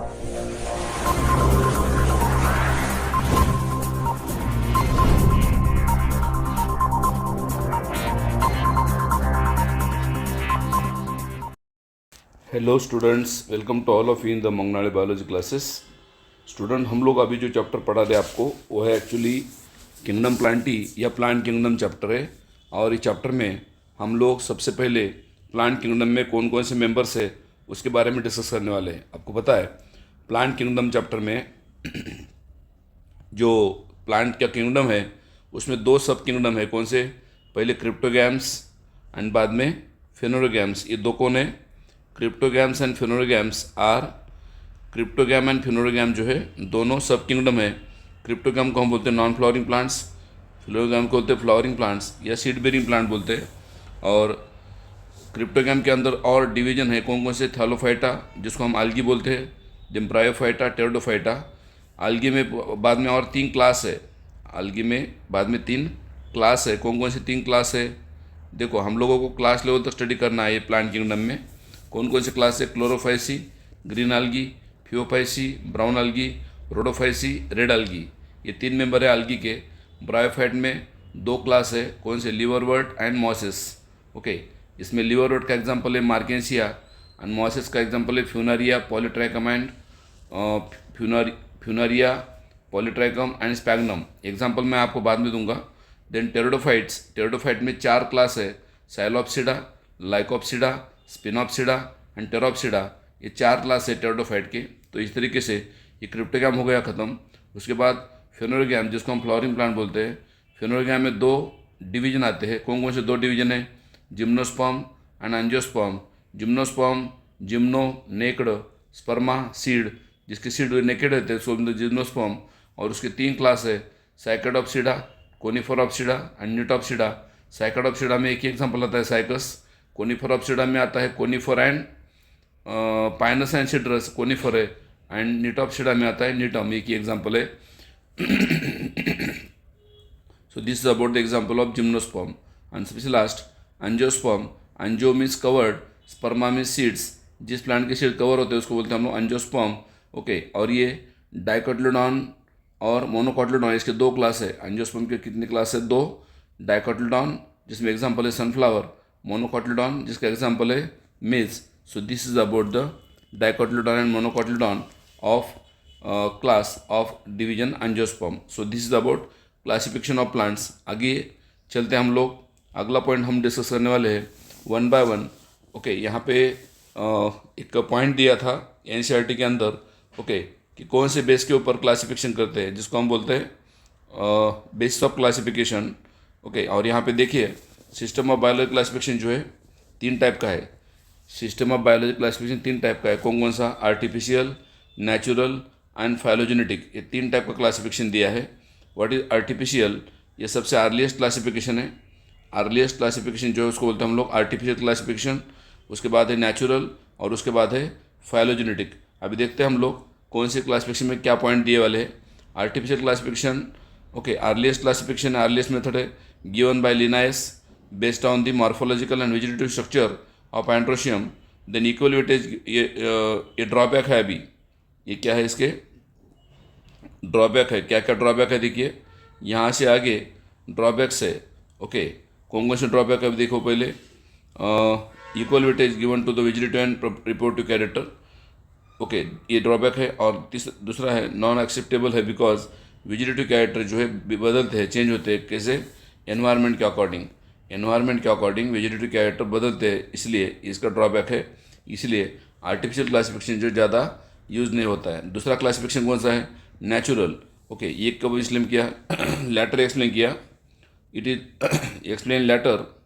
Hello students, welcome to all of you in the मंगनाड़े biology classes. Student, हम लोग अभी जो चैप्टर पढ़ा रहे आपको वो है एक्चुअली किंगडम प्लांटी या प्लांट किंगडम चैप्टर है। और इस चैप्टर में हम लोग सबसे पहले प्लांट किंगडम में कौन कौन से मेंबर्स है उसके बारे में डिस्कस करने वाले हैं। आपको पता है प्लांट किंगडम चैप्टर में जो प्लांट का किंगडम है उसमें दो सब किंगडम है। कौन से? पहले क्रिप्टोगैम्स एंड बाद में फेनोरोगैम्स। ये दो कौन है? Cryptogams and phanerogams are, cryptogam and phanerogam जो है दोनों सब किंगडम है। क्रिप्टोगैम को हम बोलते हैं नॉन फ्लावरिंग प्लांट्स, फेनोरोगैम को बोलते हैं फ्लावरिंग प्लांट्स या सीड बेरिंग प्लांट बोलते हैं। और क्रिप्टोगैम के अंदर और डिवीजन है कौन कौन से? थैलोफाइटा जिसको हम आल्गी बोलते हैं, देन ब्रायोफाइटा, टेरिडोफाइटा। आल्गी में बाद में और 3 क्लास है। आल्गी में बाद में 3 क्लास है। कौन कौन से 3 क्लास है? देखो, हम लोगों को क्लास लेवल तक स्टडी करना है ये प्लांट किंगडम में। कौन कौन से क्लास है? Chlorophyceae, green algae, phaeophyceae, brown algae, rhodophyceae, red algae. ये 3 मेंबर है आल्गी के। ब्रायोफाइट में 2 क्लास है। कौन से? Liverwort and mosses. ओके, इसमें लिवरवर्ट का एग्जांपल है मार्केंसिया एंड मॉसेस का एग्जांपल है Funaria, Polytrichum and Funaria, Polytrichum and sphagnum. Example मैं आपको बाद में दूंगा। देन टेरिडोफाइट्स, टेरिडोफाइट में 4 क्लास है। साइलोप्सिडा, लाइकोप्सिडा, स्पिनोप्सिडा एंड टेरोप्सिडा। ये 4 क्लास है टेरिडोफाइट के। तो इस तरीके से ये क्रिप्टोगैम हो गया ख़त्म। उसके बाद फेनोरोगैम जिसको हम फ्लावरिंग प्लांट बोलते हैं। फेनोरोगैम में 2 डिवीजन आते हैं। कौन कौन से 2 डिवीजन है? Gymnosperm and angiosperm. Gymnosperm, gymno naked, sperma seed, जिसके सीड नेकेड रहते हैं सो जिम्नोस्पर्म। और उसके 3 क्लास है। साइकेडोप्सिडा, कोनिफोरॉप्सिडा एंड न्यूटॉप्सिडा। साइकेडोप्सिडा में एक ही एग्जाम्पल आता है साइकस। कोनिफोरॉप्सिडा में आता है conifer and pinus and citrus, conifer है। एंड न्यूटॉप्सिडा में आता है न्यूटम, एक ही एग्जाम्पल है। So this is about the example of gymnosperm. And सबसे last angiosperm. Angio means covered, sperma means seeds. जिस प्लांट के सीड कवर होते हैं उसको बोलते हैं हम लोग एंजियोस्पर्म। ओके, और ये डाइकोटिलेडॉन और मोनोकोटिलेडॉन, इसके 2 क्लास है। एंजियोस्पर्म के कितने क्लास है? 2। डाइकोटिलेडॉन जिसमें एग्जाम्पल है सनफ्लावर, मोनोकोटिलेडॉन जिसका एग्जाम्पल है mills. So this is about the dicotyledon and monocotyledon of class of division angiosperm. So this is about classification of plants. आगे चलते हैं हम लोग। अगला पॉइंट हम डिस्कस करने वाले हैं 1 बाय 1। ओके, यहाँ पे एक पॉइंट दिया था एनसीईआरटी के अंदर, ओके, कि कौन से बेस के ऊपर क्लासिफिकेशन करते हैं, जिसको हम बोलते हैं बेसिस ऑफ क्लासिफिकेशन। ओके, और यहाँ पे देखिए सिस्टम ऑफ बायोलॉजी क्लासिफिकेशन जो है 3 टाइप का है। System of biology classification 3 type का है। कौन कौन सा? Artificial, natural and phylogenetic. ये 3 टाइप का क्लासिफिकेशन दिया है। What is artificial? ये सबसे अर्लीस्ट क्लासिफिकेशन है। अर्लीस्ट क्लासिफिकेशन जो है उसको बोलते हैं हम लोग आर्टिफिशियल क्लासिफिकेशन। उसके बाद है नेचुरल और उसके बाद है फाइलोजेनेटिक। अभी देखते हैं हम लोग कौन से क्लासिफिकेशन में क्या पॉइंट दिए वाले हैं। Artificial classification, okay, earliest classification, earliest method है given by Linnaeus based on the morphological and vegetative structure of androecium. Then equal weightage, ये ड्रॉबैक है। अभी ये क्या है? इसके ड्रॉबैक है। क्या क्या ड्रॉबैक है? देखिए यहाँ से आगे ड्रॉबैक्स है। ओके, कौन कौन से ड्रॉबैक है देखो। पहले equal weightage given to the vegetative and reproductive character. Okay, ये ड्रॉबैक है। और दूसरा है नॉन एक्सेप्टेबल है बिकॉज वेजिटेटिव कैरेक्टर जो है बदलते हैं, चेंज होते हैं। कैसे? एनवायरनमेंट के अकॉर्डिंग। एनवायरनमेंट के अकॉर्डिंग वेजिटेटिव कैरेक्टर बदलते हैं, इसलिए इसका ड्रॉबैक है। इसलिए आर्टिफिशियल क्लासिफिकेशन जो ज़्यादा यूज़ नहीं होता है। दूसरा क्लासिफिकेशन कौन सा है? नेचुरल। ओके, ये कब एक्सप्लेन किया? लेटर एक्सप्लेन किया। It is explain letter.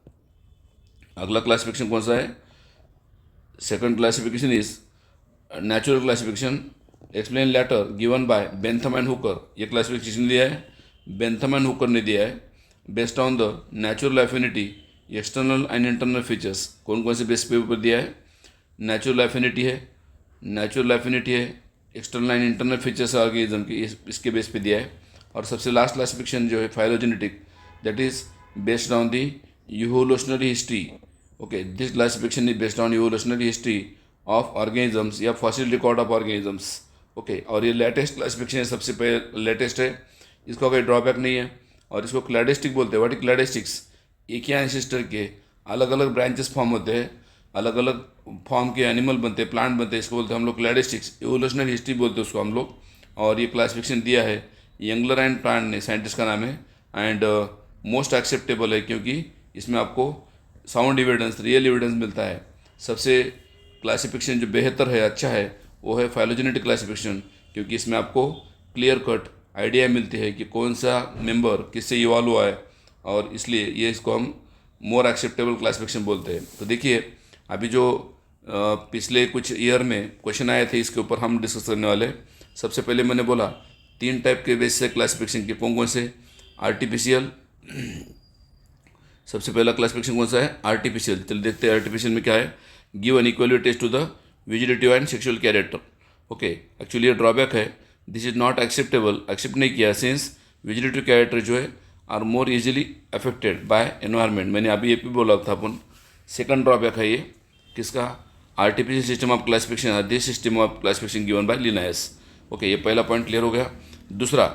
अगला क्लासिफिकेशन कौन सा है? Second classification is natural classification explain letter given by Bentham and Hooker. ये क्लासिफिकेशन दिया है, बेंथम एंड हुकर ने दिया है। Based on the natural affinity, external and internal features. कौन कौन से बेस पे ऊपर दिया है? नेचुरल एफिनिटी है, नेचुरल एफिनिटी है, external and internal features organism की, इसके बेस पे दिया है। और सबसे लास्ट क्लासिफिकेशन जो है phylogenetic, that is based on the evolutionary history. Okay, this classification is based on evolutionary history of organisms या fossil record of organisms. Okay, और ये लेटेस्ट क्लासिफिकेशन है, सबसे पहले लेटेस्ट है, इसका कोई ड्रॉबैक नहीं है। और इसको क्लैडिस्टिक बोलते हैं। What is cladistics? एक ही एंसेस्टर के अलग अलग ब्रांचेस फॉर्म होते हैं, अलग अलग फॉर्म के एनिमल बनते हैं, प्लांट बनते हैं, इसको बोलते हैं हम लोग क्लैडिस्टिक्स। इवोल्यूशनरी हिस्ट्री बोलते हैं उसको हम लोग। और ये क्लासिफिकेशन दिया है यंगलर एंड प्लांट ने, साइंटिस्ट का नाम है। एंड मोस्ट एक्सेप्टेबल है क्योंकि इसमें आपको साउंड एविडेंस, रियल एविडेंस मिलता है। सबसे क्लासिफिकेशन जो बेहतर है, अच्छा है, वो है फाइलोजेनेटिक क्लासिफिकेशन, क्योंकि इसमें आपको क्लियर कट आइडिया मिलती है कि कौन सा मेंबर किससे इवॉल्व हुआ है, और इसलिए ये इसको हम मोर एक्सेप्टेबल क्लासिफिकेशन बोलते हैं। तो देखिए, अभी जो पिछले कुछ ईयर में क्वेश्चन आए थे, इसके ऊपर हम डिस्कस करने वाले। सबसे पहले मैंने बोला 3 टाइप के बेस से क्लासिफिकेशन के, कौन कौन से? आर्टिफिशियल। सबसे पहला क्लासिफिकेशन कौन सा है? आर्टिफिशियल। चलिए देखते हैं आर्टिफिशियल में क्या है। Give an equal test to the vegetative and sexual character. Okay, actually ये ड्रॉबैक है, this is not acceptable, accept नहीं किया, सिंस वेजिटेटिव कैरेक्टर जो है are more easily affected by environment. मैंने अभी ये भी बोला था अपन। सेकंड ड्रॉबैक है ये किसका? Artificial system of classification, this system of classification given by Linnaeus. Okay, ये पहला पॉइंट क्लियर हो गया। दूसरा,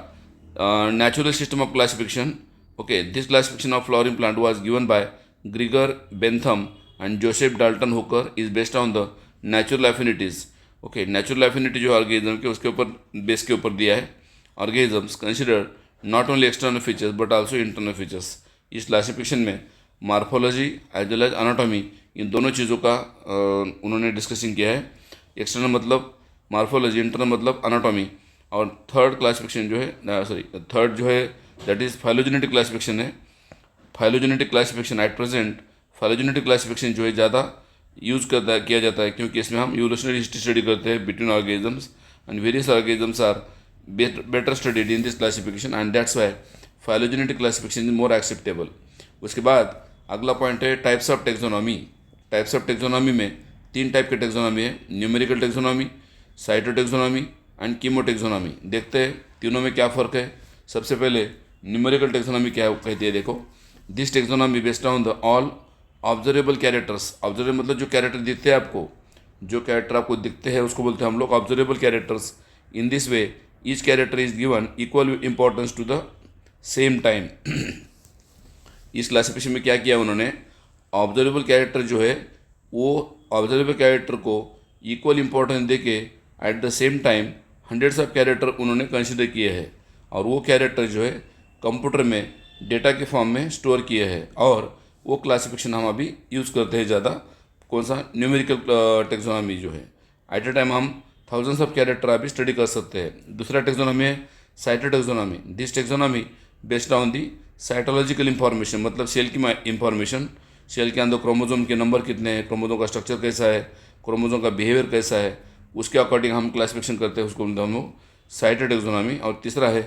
natural system of classification. Okay, this classification of flowering plant was given by ग्रीगर Bentham and Joseph Dalton Hooker, is based on the natural affinities. Okay, natural affinity जो organism के, उसके ऊपर बेस के ऊपर दिया है। Organisms consider not only external features but also internal features. इस क्लासिफिकेशन में morphology as well as anatomy, इन दोनों चीज़ों का उन्होंने डिस्कसिंग किया है। एक्सटर्नल मतलब मार्फोलॉजी, इंटरनल मतलब एनाटॉमी। और थर्ड क्लासिफिकेशन जो है, थर्ड जो है दैट इज़ फाइलोजेनेटिक क्लासिफिकेशन है। Phylogenetic classification at present, phylogenetic classification जो है ज़्यादा यूज़ किया जाता है, क्योंकि इसमें हम इवोल्यूशनरी हिस्ट्री स्टडी करते हैं between organisms, and various organisms are better studied in this classification, and that's why phylogenetic classification is more acceptable. उसके बाद अगला पॉइंट है types of taxonomy. Types of taxonomy में 3 टाइप के टेक्सोनॉमी है, numerical taxonomy, cytotaxonomy and कीमोटेक्सोनॉमी। देखते हैं तीनों में क्या फ़र्क है। सबसे पहले न्यूमेरिकल टेक्सोनॉमी क्या कहती है, देखो। This taxonomy based on the all observable characters. Observable मतलब जो कैरेक्टर दिखते हैं आपको, जो कैरेक्टर आपको दिखते हैं उसको बोलते हैं हम लोग observable characters. In this way each character is given equal importance to the same time। इस क्लासिफिकेशन में क्या किया उन्होंने, ऑब्जर्वेबल कैरेक्टर जो है वो ऑब्जर्वेबल कैरेक्टर को इक्वल इंपॉर्टेंस दे के at the same time hundreds of character उन्होंने कंसिडर किए हैं, और वो कैरेक्टर जो है कंप्यूटर में डेटा के फॉर्म में स्टोर किए हैं। और वो क्लासिफिकेशन हम अभी यूज़ करते हैं ज़्यादा, कौन सा? न्यूमेरिकल टेक्सोनॉमी जो है। एट ए टाइम हम थाउजेंड्स ऑफ कैरेक्टर अभी स्टडी कर सकते हैं। दूसरा टेक्सोनॉमी है cytotaxonomy. This taxonomy based on the cytological information, मतलब सेल की इंफॉर्मेशन। सेल के अंदर क्रोमोजोम के नंबर कितने हैं, क्रोमोजोम का स्ट्रक्चर कैसा है, क्रोमोजोम का बिहेवियर कैसा है, उसके अकॉर्डिंग हम क्लासिफिकेशन करते हैं, उसको हम लोग साइटोटेक्सोनॉमी। और तीसरा है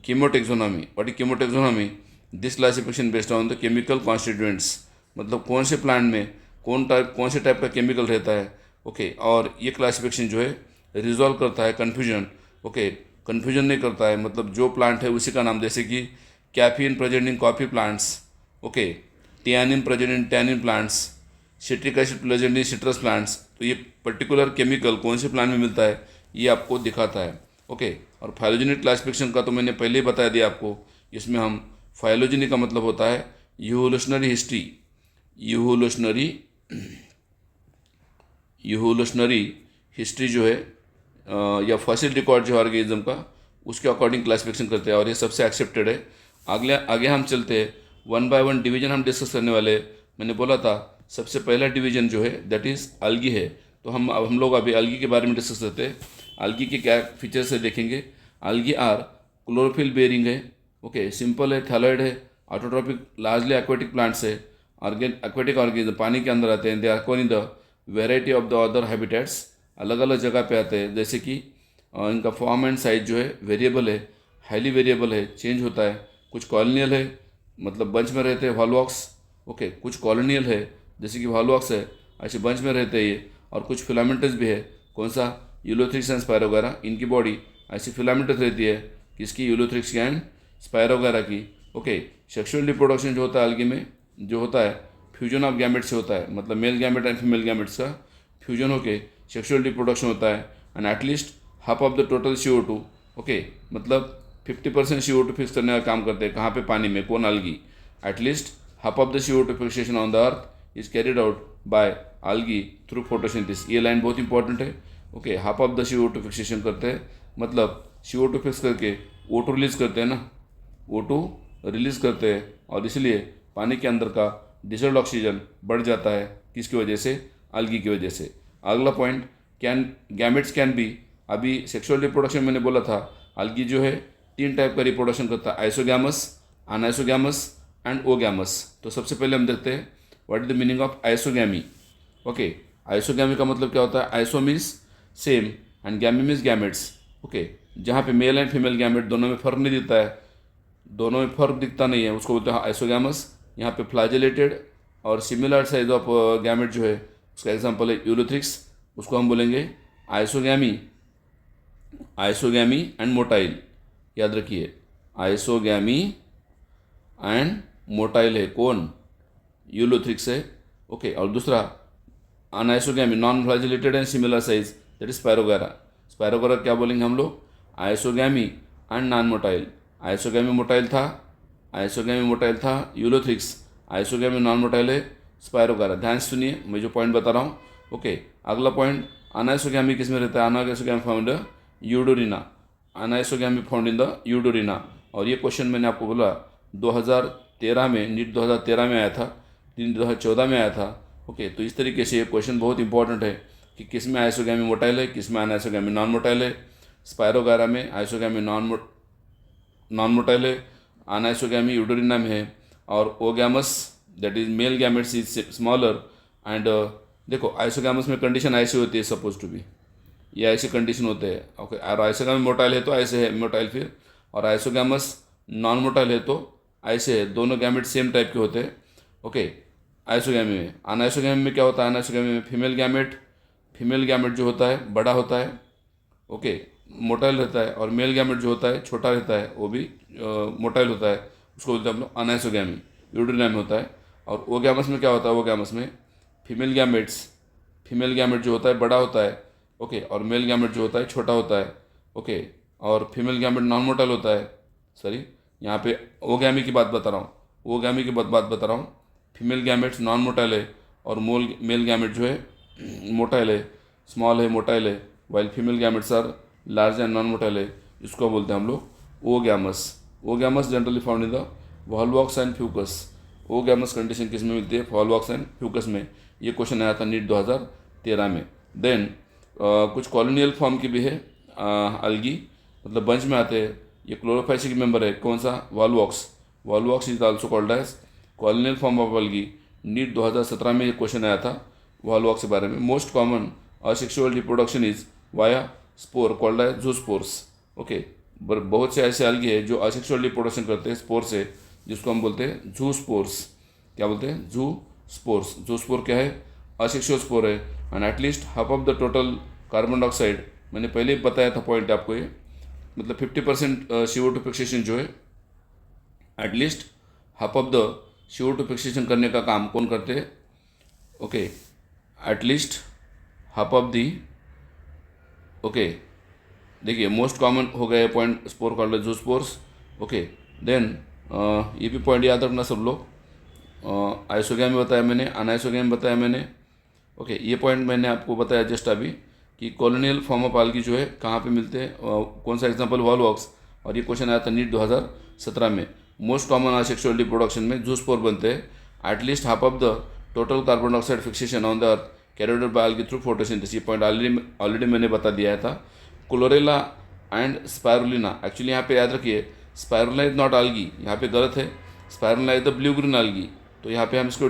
chemotaxonomy. What is chemotaxonomy? This classification based on the chemical constituents, मतलब कौन से प्लांट में कौन से टाइप का केमिकल रहता है। ओके, और ये क्लासिफिकेशन जो है रिजॉल्व करता है कन्फ्यूजन। ओके, कन्फ्यूजन नहीं करता है, मतलब जो प्लांट है उसी का नाम, जैसे कि caffeine present in coffee plants, okay, theanine present in tannin plants, citric acid present in citrus plants. तो ये पर्टिकुलर केमिकल कौन से प्लांट में मिलता है ये आपको दिखाता है। ओके, और फाइलोजेनिक क्लासिफिकेशन का तो मैंने पहले ही बता दिया आपको। इसमें हम फाइलोजेनी का मतलब होता है इवोल्यूशनरी हिस्ट्री, इवोल्यूशनरी हिस्ट्री जो है या फॉसिल रिकॉर्ड जो ऑर्गेनिज्म का, उसके अकॉर्डिंग क्लासिफिकेशन करते हैं, और ये सबसे एक्सेप्टेड है। आगे हम चलते हैं, 1 बाय 1 डिवीजन हम डिस्कस करने वाले। मैंने बोला था सबसे पहला डिवीजन जो है दैट इज़ अलगी है। तो हम लोग अभी अलगी के बारे में डिस्कस करते हैं। अलगी के क्या फीचर्स है देखेंगे। अलगी आर क्लोरोफिल बेरिंग है, ओके, सिंपल है, थैलॉइड है, ऑटोट्रॉपिक, लार्जली एक्वेटिक प्लांट्स है, एक्वेटिक ऑर्गेनिज्म पानी के अंदर आते हैं। They are con in the variety of the other habitats, अलग अलग जगह पे आते हैं। जैसे कि इनका फॉर्म एंड साइज जो है वेरिएबल है, हाईली वेरिएबल है, चेंज होता है। कुछ कॉलोनियल है, मतलब बंच में रहते हैं, वॉलवॉक्स। ओके, कुछ कॉलोनियल है जैसे कि वॉलवॉक्स है, ऐसे बंच में रहते हैं ये। और कुछ फिलामेंटस भी है, कौन सा? यूलोथ्रिक्स एंड स्पायरो वगैरह, इनकी बॉडी ऐसी फिलामेंटस रहती है, किसकी? यूलोथ्रिक्स की एंड स्पायरो वगैरह की। ओके, सेक्सुअल रिप्रोडक्शन जो होता है अलगी में, जो होता है फ्यूजन ऑफ गैमेट से होता है, मतलब male gamete and female gametes का फ्यूजन होके सेक्सुअल रिप्रोडक्शन होता है, and at least half of the total CO2, okay, मतलब 50% CO2 फिक्स करने का काम करते हैं। कहाँ पे? पानी में। कौन? algae। At least half of the CO2 fixation on the earth is carried out by algae through photosynthesis. ये लाइन बहुत इंपॉर्टेंट है। Okay, half of the CO2 fixation करते हैं, मतलब CO2 फिक्स करके O2 रिलीज करते हैं ना, O2 रिलीज करते हैं, और इसलिए पानी के अंदर का डिसल्ड ऑक्सीजन बढ़ जाता है। किसकी वजह से? algae की वजह से। अगला पॉइंट, गैमेट्स कैन बी, अभी सेक्सुअल रिप्रोडक्शन मैंने बोला था, algae जो है 3 टाइप का रिप्रोडक्शन करता है, आइसोगैमस, अनआइसोगैमस एंड ओगैमस। तो सबसे पहले हम देखते हैं what is the meaning of isogamy. Okay, isogamy का मतलब क्या होता है? Iso means same and गैमी means gametes. Okay, जहाँ पे मेल एंड फीमेल गैमेट दोनों में फर्क नहीं दिखता है, दोनों में फर्क दिखता नहीं है, उसको बोलते हैं आइसोगैमस। यहाँ पे फ्लैजेलेटेड और सिमिलर साइज ऑफ गैमेट जो है, उसका एग्जांपल है यूलोथ्रिक्स, उसको हम बोलेंगे आइसोगैमी। आइसोगैमी एंड मोटाइल, याद रखिए, आइसोगैमी एंड मोटाइल है कौन? यूलोथ्रिक्स है। ओके, और दूसरा anisogamy, non flagellated and similar size, that is spirogyra. Spirogyra क्या बोलेंगे हम लोग? Isogamy and non motile. Isogamy motile था, आइसोगैमी मोटाइल था यूलोथ्रिक्स, आइसोगैमी नॉन मोटाइल है स्पायरोगैरा। ध्यान से सुनिए, मैं जो पॉइंट बता रहा हूँ। ओके, अगला पॉइंट, अनआइसोगैमी किस में रहता है? Anisogamy found eudorina, anisogamy found in the eudorina. और ये क्वेश्चन मैंने आपको बोला 2013 में, नीट 2013 में आया था, 2014 में आया था। ओके, तो इस तरीके से ये क्वेश्चन बहुत इंपॉर्टेंट है कि किस में आइसोगैमी मोटाइल है, किस में अनआइसोगैमी नॉन मोटाइल है। स्पायरोगैरा में आइसोगैमी नॉन मोटाइल है, अनआइसोगैमी यूडोरिना में है, और oogamous that is male gametes is smaller and देखो आइसोगैमस में कंडीशन ऐसी होती है सपोज टू बी, ये ऐसे कंडीशन होते हैं। ओके, और आइसोगैमी मोटाइल है तो ऐसे है मोटाइल फिर, और आइसोगैमस नॉन मोटाइल है तो ऐसे है, दोनों गैमेट सेम टाइप के होते हैं। ओके, आइसोगैमी में। अनआइसोगैमी में क्या होता है? अनआइसोगैमी में फीमेल गैमेट जो होता है बड़ा होता है, ओके, मोटाइल रहता है, और मेल गैमेट जो होता है छोटा रहता है, वो भी मोटाइल होता है, उसको बोलते हैं हम लोग अनआइसोगैमी, यूडोरिना में होता है। और ओगैमस में क्या होता है? ओगैमस में फीमेल गैमेट जो होता है बड़ा होता है, ओके, और मेल गैमेट जो होता है छोटा होता है, ओके, और फीमेल गैमेट नॉन मोटाइल होता है। सॉरी, यहाँ पे ओगैमी की बात बता रहा हूँ, ओगैमी की बात बता रहा हूँ। फीमेल गैमेट्स नॉन मोटाइल है, और मेल गैमेट जो है मोटाइल है, स्मॉल है, मोटाइल है, while female gametes are large and non motile है। इसको बोलते हैं हम लोग oogamous. Oogamous generally found in the volvox and fucus. Oogamous condition किस में मिलती है? वॉल्वॉक्स एंड फ्यूकस में। ये क्वेश्चन आया था नीट 2013 में। देन कुछ कॉलोनियल फॉर्म की भी है algae, मतलब बंच में आते हैं। ये क्लोरोफाइसिक मेंबर है, कौन सा? Volvox. Volvox is also called as colonial form of algae। NEET 2017 में ये क्वेश्चन आया था वॉल्वॉक्स के बारे में। Most common asexual reproduction is via spore called as zoospores. Okay, बहुत से ऐसे algae है जो असेक्सुअल रिप्रोडक्शन करते हैं स्पोर से, जिसको हम बोलते हैं जूस्पोर्स। क्या बोलते हैं? जूस्पोर्स। जूस्पोर क्या है? असेक्सुअल स्पोर है, and at least half of the total carbon dioxide, मैंने पहले ही बताया था पॉइंट आपको ये, मतलब 50% CO2 फिक्सेशन जो है, at least half of the CO2 fixation करने का काम कौन करते हैं? Okay, at least half of the, okay, देखिए मोस्ट कॉमन हो गए point spore called zoospores. Okay, then ये भी पॉइंट याद रखना सब लोग। आइसोगैमी बताया मैंने, अनआइसोगैमी बताया मैंने। ओके, ये पॉइंट मैंने आपको बताया जस्ट अभी कि कॉलोनियल फॉर्म ऑफ algae जो है कहाँ पे मिलते हैं, कौन सा एग्जांपल? वॉल्वॉक्स। और ये क्वेश्चन आया था नीट 2017 में। मोस्ट कॉमन असेक्सुअल रिप्रोडक्शन में जूस्पोर बनते हैं। At least half of the total carbon dioxide fixation on the earth carried out by algae through photosynthesis. ये पॉइंट ऑलरेडी मैंने बता दिया था। क्लोरेला एंड स्पायरुलिना, एक्चुअली यहाँ पे याद रखिए स्पायरुलिना इज नॉट algae, यहाँ पे गलत है। Spirulina is the blue green algae, तो यहाँ पे हम इसको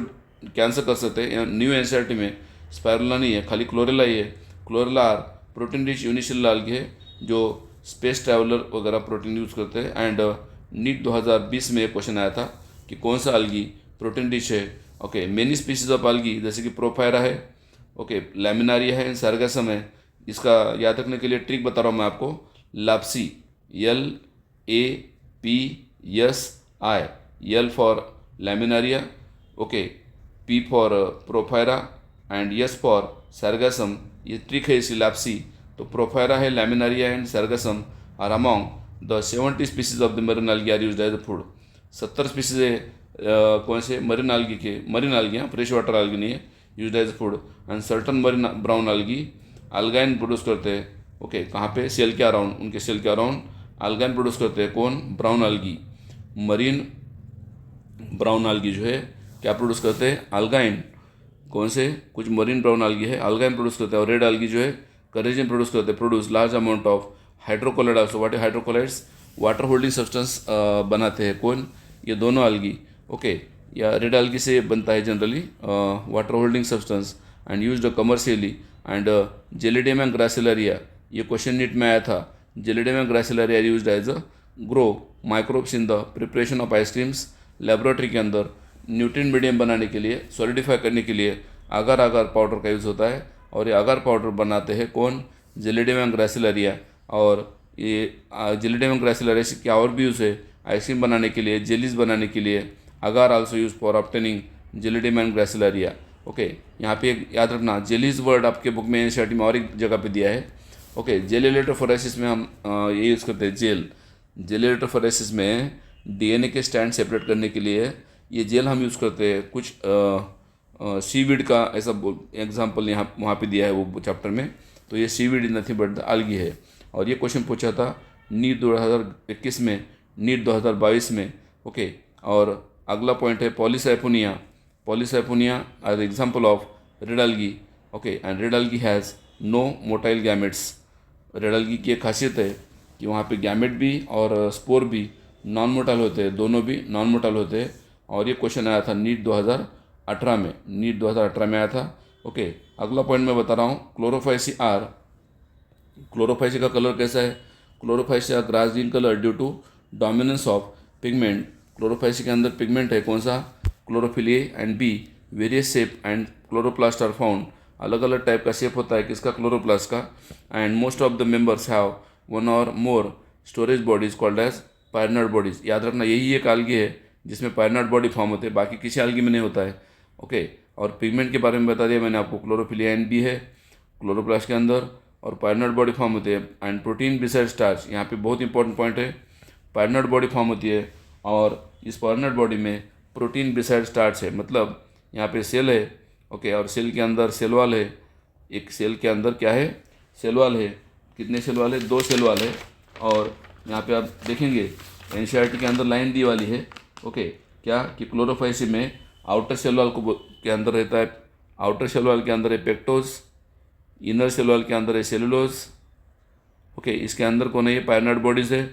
कैंसिल कर सकते हैं। न्यू एनसीईआरटी में स्पायरुलिना नहीं है, खाली क्लोरेला ही है। Chlorella are protein rich unicellular algae है जो स्पेस ट्रैवलर वगैरह प्रोटीन यूज़ करते हैं। एंड नीट 2020 में एक क्वेश्चन आया था कि कौन सा algae प्रोटीन रिच है। Okay, many species of algae जैसे कि प्रोफायरा है, ओके, लैमिनारिया है, सरगसम है। इसका याद रखने के लिए ट्रिक बता रहा हूँ मैं आपको। Lapsi, LAPSI, L for laminaria, okay, P for porphyra and S for sargassum ये ट्रिक है इसकी लैप्सी। तो प्रोफेरा है, laminaria and sargassum are among the 70 species of the marine algae are used as a food. 70 species है कौन से marine algae के, marine algae, fresh water algae नहीं है, used as a food. And certain marine brown algae algin produce करते हैं। Okay, कहाँ पे? सेल के अराउंड, उनके सेल के अराउंड अल्गाइन प्रोड्यूस करते हैं। कौन? Brown algae। Marine brown algae जो है क्या प्रोड्यूस करते हैं? अल्गाइन। कौन से? कुछ मरीन ब्राउन algae है अल्गाइन प्रोड्यूस करते हैं, और रेड algae जो है करेजिन प्रोड्यूस करते हैं। Produce large amount of hydrocolloid also. What है हाइड्रोकोलाइड्स? वाटर होल्डिंग सब्सटेंस बनाते हैं। कौन? ये दोनों algae। ओके, या रेड algae से बनता है generally water holding substance and used commercially. And gelidium and gracilaria, ये क्वेश्चन नीट में आया था। Gelidium and gracilaria used as a grow microbes in the preparation of ice creams. Laboratory के अंदर न्यूट्रिएंट मीडियम बनाने के लिए, सॉलिडिफाई करने के लिए आगार आगार पाउडर का यूज़ होता है, और ये आगार पाउडर बनाते हैं कौन? Gelidium and gracilaria. और ये जेलिडियम एंड ग्रासिलरिया से क्या और भी यूज़ है? आइसक्रीम बनाने के लिए, जेलीज बनाने के लिए। Agar also use for obtaining gelidium and gracilaria. Okay, यहाँ पे एक याद रखना, जेलीज वर्ड आपके बुक में एनसीईआरटी में और एक जगह पे दिया है। ओके, जेल इलेक्ट्रोफोरेसिस में हम ये यूज़ करते हैं जेल। जेल इलेक्ट्रोफोरेसिस में डीएनए के स्टैंड सेपरेट करने के लिए ये जेल हम यूज़ करते हैं। कुछ सीवीड का ऐसा एग्जाम्पल यहाँ वहाँ पे दिया है वो चैप्टर में। तो ये seaweed is nothing but the algae है। और ये क्वेश्चन पूछा था नीट 2021 में, नीट 2022 में। ओके, और अगला पॉइंट है polysiphonia. Polysiphonia are the example of red algae। Okay, and red algae has no motile gametes. Red algae की एक खासियत है कि वहाँ पे गैमेट भी और स्पोर भी नॉन मोटाइल होते हैं, दोनों भी नॉन मोटाइल होते हैं। और ये क्वेश्चन आया था नीट 2018 में, नीट 2018 में आया था। ओके, अगला पॉइंट मैं बता रहा हूँ, क्लोरोफाइसी आर। क्लोरोफाइसी का कलर कैसा है? Chlorophyceae are grass green colour due to dominance of pigment. Chlorophyceae के अंदर पिगमेंट है, कौन सा? Chlorophyll a and b. Various shape and chloroplast are found. अलग अलग टाइप का शेप होता है किसका? क्लोरोप्लास्ट का। And most of the members have one or more storage bodies called as pyrenoid bodies. याद रखना, यही एक algae है जिसमें पायरनट बॉडी फॉर्म होते हैं, बाकी किसी algae में नहीं होता है। ओके, और पिगमेंट के बारे में बता दिया मैंने आपको, क्लोरोफिल ए एंड बी है क्लोरोप्लास्ट के अंदर, और पायरनट बॉडी फॉर्म होती है। एंड प्रोटीन बिसाइड स्टार्च, यहाँ पे बहुत इंपॉर्टेंट पॉइंट है, पायरनट बॉडी फॉर्म होती है, और इस पायरनट बॉडी में प्रोटीन बिसाइड स्टार्च है। मतलब यहाँ पे सेल है, ओके, और सेल के अंदर सेल वॉल है। एक सेल के अंदर क्या है? सेल वॉल है। कितने सेल वॉल है? 2 सेल वॉल है। और यहाँ पे आप देखेंगे एनसीईआरटी के अंदर लाइन दी वाली है। ओके, क्या कि क्लोरोफाइसी में आउटर सेल वॉल के अंदर रहता है, आउटर सेल वॉल के अंदर है पेक्टोज, इनर सेल वॉल के अंदर है सेलुलोज। ओके, इसके अंदर कौन है? ये पायरनट बॉडीज़ है,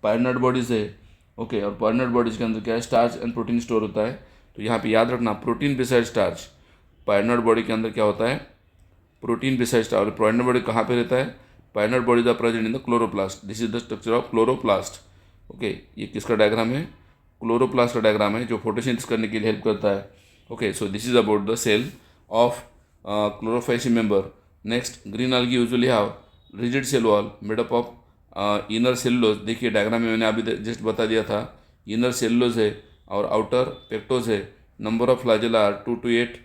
पायरनट बॉडीज़ है। ओके, और पायरनट बॉडीज़ के अंदर क्या है? स्टार्च एंड प्रोटीन स्टोर होता है। तो यहाँ पे याद रखना, protein beside starch. Pyrenoid body के अंदर क्या होता है? Protein beside starch. और पायरनट बॉडी कहाँ पे रहता है? Pyrenoid bodies are present in the chloroplast. This is the structure of chloroplast. Okay, ये किसका डायग्राम है? क्लोरोप्लास्ट का डायग्राम है, जो फोटोसिंथेसिस करने के लिए हेल्प करता है। Okay, so this is about the cell of chlorophyceae member. Next, green algae usually have rigid cell wall made up of inner cellulose. देखिए डायग्राम में मैंने अभी जस्ट बता दिया था, इनर सेलुलोज है और आउटर पेक्टोज है। Number of flagella 2 to 8।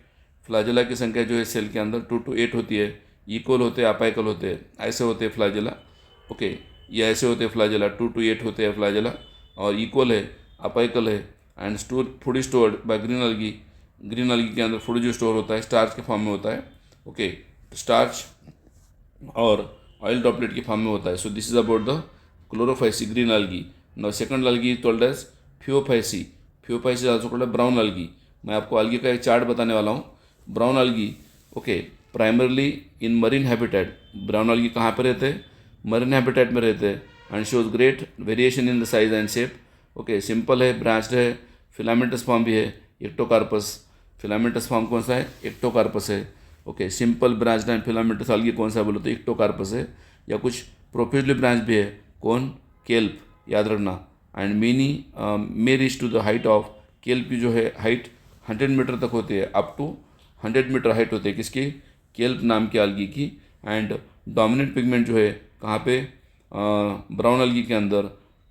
Flagella की संख्या जो है सेल के अंदर 2 to 8 होती है। इक्वल होते हैं, अपाइकल होते हैं, ऐसे होते हैं फ्लैजेला। ओके, ये ऐसे होते हैं फ्लैजेला, 2 to 8 होते हैं फ्लैजेला, और इक्वल है, अपाइकल है। And food stored by green algae। Green algae के अंदर फूड जो स्टोर होता है स्टार्च के फॉर्म में होता है। ओके, स्टार्च और ऑयल ड्रॉपलेट के फॉर्म में होता है। So this is about the chlorophyceae green algae। Now second algae is called as phaeophyceae. Phaeophyceae also called brown algae। मैं आपको algae का एक चार्ट बताने वाला हूँ। Brown algae, okay, primarily in marine habitat. Brown algae कहाँ पे रहते हैं? मरीन हैबिटेट में रहते हैं। And shows great variation in the size and shape. Okay, simple है, ब्रांच्ड है, फिलामेंटस फॉर्म भी है, एक्टोकार्पस। फिलामेंटस फॉर्म कौन सा है? एक्टोकार्पस है। Okay, simple branched and filamentous algae कौन सा बोलो तो एक्टोकार्पस है। या कुछ प्रोफेशनली ब्रांच भी है, कौन? केल्प, याद रखना। And many may reach to the height of, kelp की जो है हाइट 100 मीटर तक होती है, अप टू 100 मीटर हाइट होती है किसकी? केल्प नाम के algae की। एंड डोमिनेंट पिगमेंट जो है कहाँ पे? ब्राउन algae के अंदर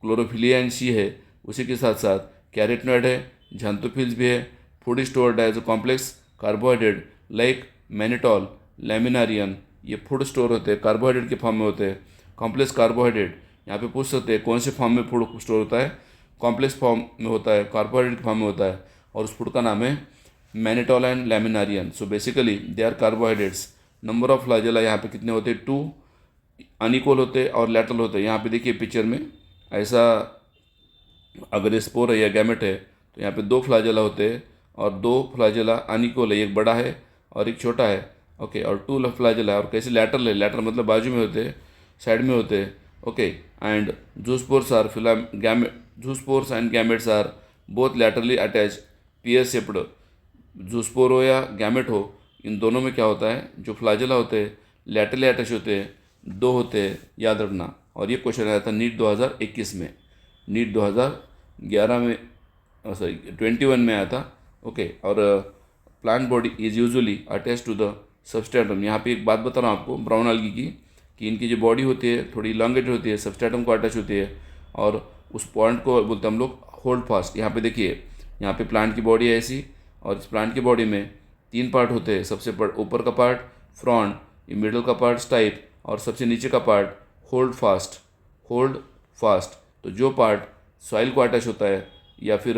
क्लोरोफिलिया एंड सी है, उसी के साथ साथ कैरेटनॉइड है, झंथोफिल्स भी है, food stored as a complex carbohydrate like mannitol, laminarin, ये फूड स्टोर होते हैं, कार्बोहाइड्रेट के फॉर्म में होते हैं। कॉम्प्लेक्स कार्बोहाइड्रेट, यहाँ पे पूछ सकते हैं कौन से फॉर्म में फूड स्टोर होता है, कॉम्प्लेक्स फॉर्म में होता है, कार्बोहाइड्रेट के फॉर्म में होता है, और उस फूड का नाम है mannitol and laminarin. So basically they are carbohydrates. Number of flagella यहाँ पे कितने होते हैं, 2 अनइक्वल होते हैं और लैटरल होते हैं। यहाँ पे देखिए पिक्चर में ऐसा, अगर ये स्पोर है या गैमेट है तो यहाँ पे 2 फ्लैजेला होते हैं और 2 फ्लैजेला अनइक्वल है, एक बड़ा है और एक छोटा है। ओके, और 2 फ्लैजेला है, और कैसे लैटरल है, लैटरल मतलब बाजू में होते हैं, साइड में होते हैं। Okay, and zoospores are zoospores and gametes are both laterally attach pear shaped. Zoospore हो या गैमेट हो, इन दोनों में क्या होता है, जो फ्लैजेला होते हैं लैटरली अटैच होते हैं, 2 होते हैं, याद रखना। और ये क्वेश्चन आया था नीट 2021 में, नीट 2011 में, सॉरी 21 में आया था। ओके, और plant body is usually attach to the substratum. यहाँ पे एक बात बता रहा हूँ आपको ब्राउन algae की, कि इनकी जो बॉडी होती है थोड़ी इलांगेटेड होती है, सबस्ट्रेटम को अटैच होती है, और उस पॉइंट को बोलते हैं हम लोग होल्ड फास्ट। यहाँ पे देखिए, यहाँ पे प्लांट की बॉडी है ऐसी, और इस प्लांट की बॉडी में 3 पार्ट होते हैं। सबसे ऊपर का पार्ट फ्रॉन्ट, ये मिडल का पार्ट स्टाइप, और सबसे नीचे का part hold fast. Hold fast, तो जो पार्ट सॉइल को अटैच होता है या फिर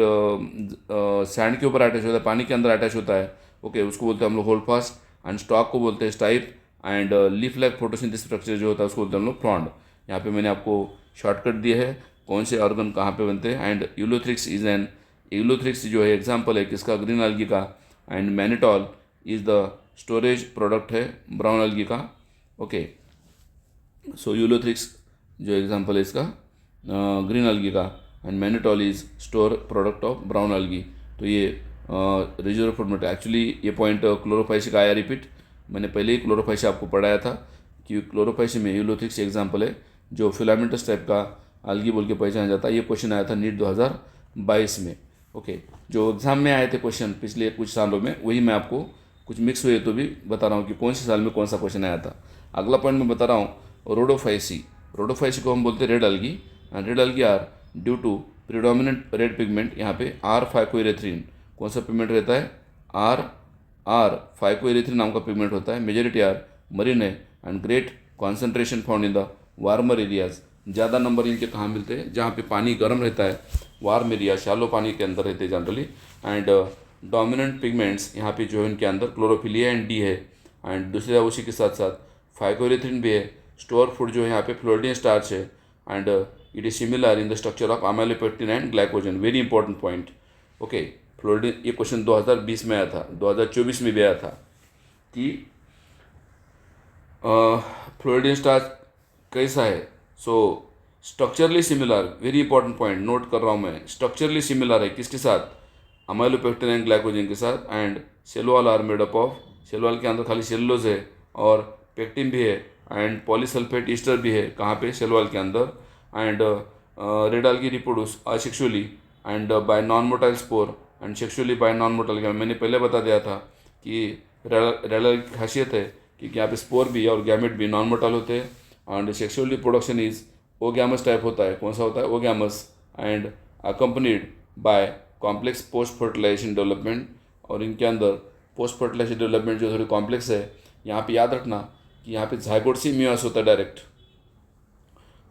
सैंड के ऊपर अटैच होता है, पानी के अंदर अटैच होता है, ओके, उसको बोलते हैं हम लोग होल्ड फास्ट। एंड स्टॉक को बोलते हैं stipe, and leaf like photosynthesis structure जो होता है उसको बोलते हैं हम लोग फ्रॉन्ड। यहाँ पे मैंने आपको शॉर्टकट दिए है कौन से ऑर्गन कहाँ पे बनते हैं। And Ulothrix is an, Ulothrix जो है एग्जाम्पल है किसका, ग्रीन algae का। And mannitol is the storage product है ब्राउन algae का। ओके, सो यूलोथ्रिक्स जो एग्जांपल है इसका ग्रीन algae का, and mannitol is store product of brown algae। तो ये रिजर्व फूड मटेरियल, एक्चुअली ये पॉइंट क्लोरोफाइसी का आया रिपीट, मैंने पहले ही क्लोरोफाइसी आपको पढ़ाया था कि क्लोरोफाइसी में यूलोथ्रिक्स एग्जांपल है जो फिलामेंटस टाइप का algae बोल के पहचाना जाता है। ये क्वेश्चन आया था नीट 2022 में। ओके, जो एग्ज़ाम में आए थे क्वेश्चन पिछले कुछ सालों में, वही मैं आपको कुछ मिक्स हुए तो भी बता रहा हूँ कि कौन से साल में कौन सा क्वेश्चन आया था। अगला पॉइंट मैं बता रहा हूँ रोडोफाइसी। रोडोफाइसी को हम बोलते हैं red algae, and red algae are due to predominant red pigment. यहाँ पे आर फाइकोइरेथ्रिन, कौन सा पिगमेंट रहता है, आर फाइकोइरेथ्रिन नाम का पिगमेंट होता है। मेजोरिटी आर मरीन है, and great concentration found in the warmer areas. ज़्यादा नंबर इनके कहाँ मिलते हैं, जहाँ पे पानी गर्म रहता है, वार्म एरिया, शैलो पानी के अंदर रहते हैं जनरली। एंड डोमिनेंट पिगमेंट्स यहाँ पे जो है इनके अंदर क्लोरोफिलिया एंड डी है, एंड दूसरा उसी के साथ साथ फाइकोइरेथ्रिन भी है। स्टोर फूड जो है यहाँ पे फ्लोरिडियन स्टार्च है, and it is similar in the structure of amylopectin and glycogen. Very important point. Okay, floridean, ये क्वेश्चन 2020 में आया था, 2024 में भी आया था कि फ्लोरिडियन स्टार्च कैसा है। So structurally similar, very important point note कर रहा हूँ मैं, स्ट्रक्चरली सिमिलर है किसके साथ, अमाइलोपेक्टिन एंड ग्लाइकोजन के साथ। And cell wall are made up of, cell wall के अंदर खाली सेलुलोज है और पेक्टिन भी है, एंड पॉलीसल्फेट ईस्टर भी है, कहाँ पे, सेल वॉल के अंदर। And red algae reproduce asexually and bye non motile spore, and sexually bye non motile. मैंने पहले बता दिया था कि रेड algae की खासियत है कि यहाँ पे स्पोर भी और गैमेट भी नॉन मोटाइल होते हैं, and sexual reproduction is oogamous type होता है। कौन सा होता है, oogamous, and accompanied by complex post fertilization development. और इनके अंदर पोस्ट फर्टिलाइजेशन डेवलपमेंट जो थोड़ी कॉम्प्लेक्स है। यहाँ पे याद रखना कि यहाँ पे जाइगोट से म्यूस होता है डायरेक्ट।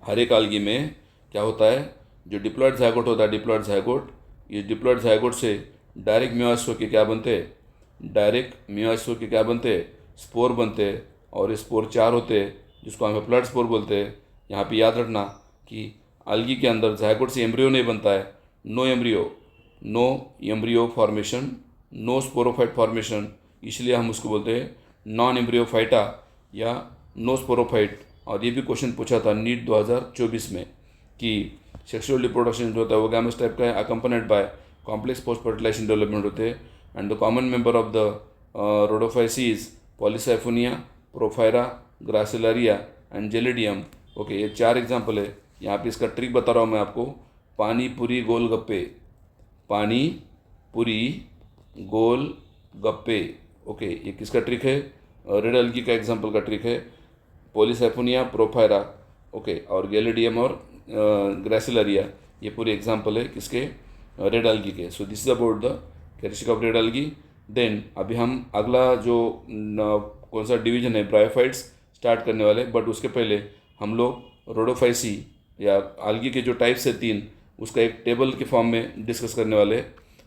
हर एक algae में क्या होता है, जो डिप्लॉयड जाइगोट होता है, डिप्लॉयड जाइगोट, ये डिप्लॉयड जाइगोट से डायरेक्ट म्यूस होकर क्या बनते हैं, डायरेक्ट म्यूस होकर क्या बनते हैं, स्पोर बनते हैं। और ये स्पोर 4 होते हैं जिसको हम प्लड स्पोर बोलते हैं। यहाँ पे याद रखना कि algae के अंदर जाइगोट से एम्ब्रियो नहीं बनता है, no embryo formation, no sporophyte formation, इसलिए हम उसको बोलते हैं नॉन एम्ब्रियोफाइटा या नो स्पोरोफाइट। और ये भी क्वेश्चन पूछा था नीट 2024 में कि सेक्सुअल रिप्रोडक्शन जो होता है वो गैमस टाइप का है, accompanied by complex post fertilization development होते हैं। And the common member of the rhodophyceae is polysiphonia, porphyra, gracilaria and gelidium. Okay, ये 4 एग्जाम्पल है। यहाँ पे इसका ट्रिक बता रहा हूँ मैं आपको, पानी पूरी गोल गप्पे, पानी पूरी गोल गप्पे। ओके, ये किसका ट्रिक है, रेड algae का एग्जाम्पल का ट्रिक है, पॉलीसाइफोनिया, प्रोफायरा, ओके, और गैलिडियम और ग्रासिलारिया, ये पूरे एग्जाम्पल है किसके, रेड algae के। So this is about the characteristic of red algae। Then अभी हम अगला जो कौन सा डिवीजन है, ब्रायोफाइट्स, स्टार्ट करने वाले, बट उसके पहले हम लोग रोडोफाइसी या आल्गी के जो टाइप्स है 3, उसका एक टेबल के फॉर्म में डिस्कस करने वाले।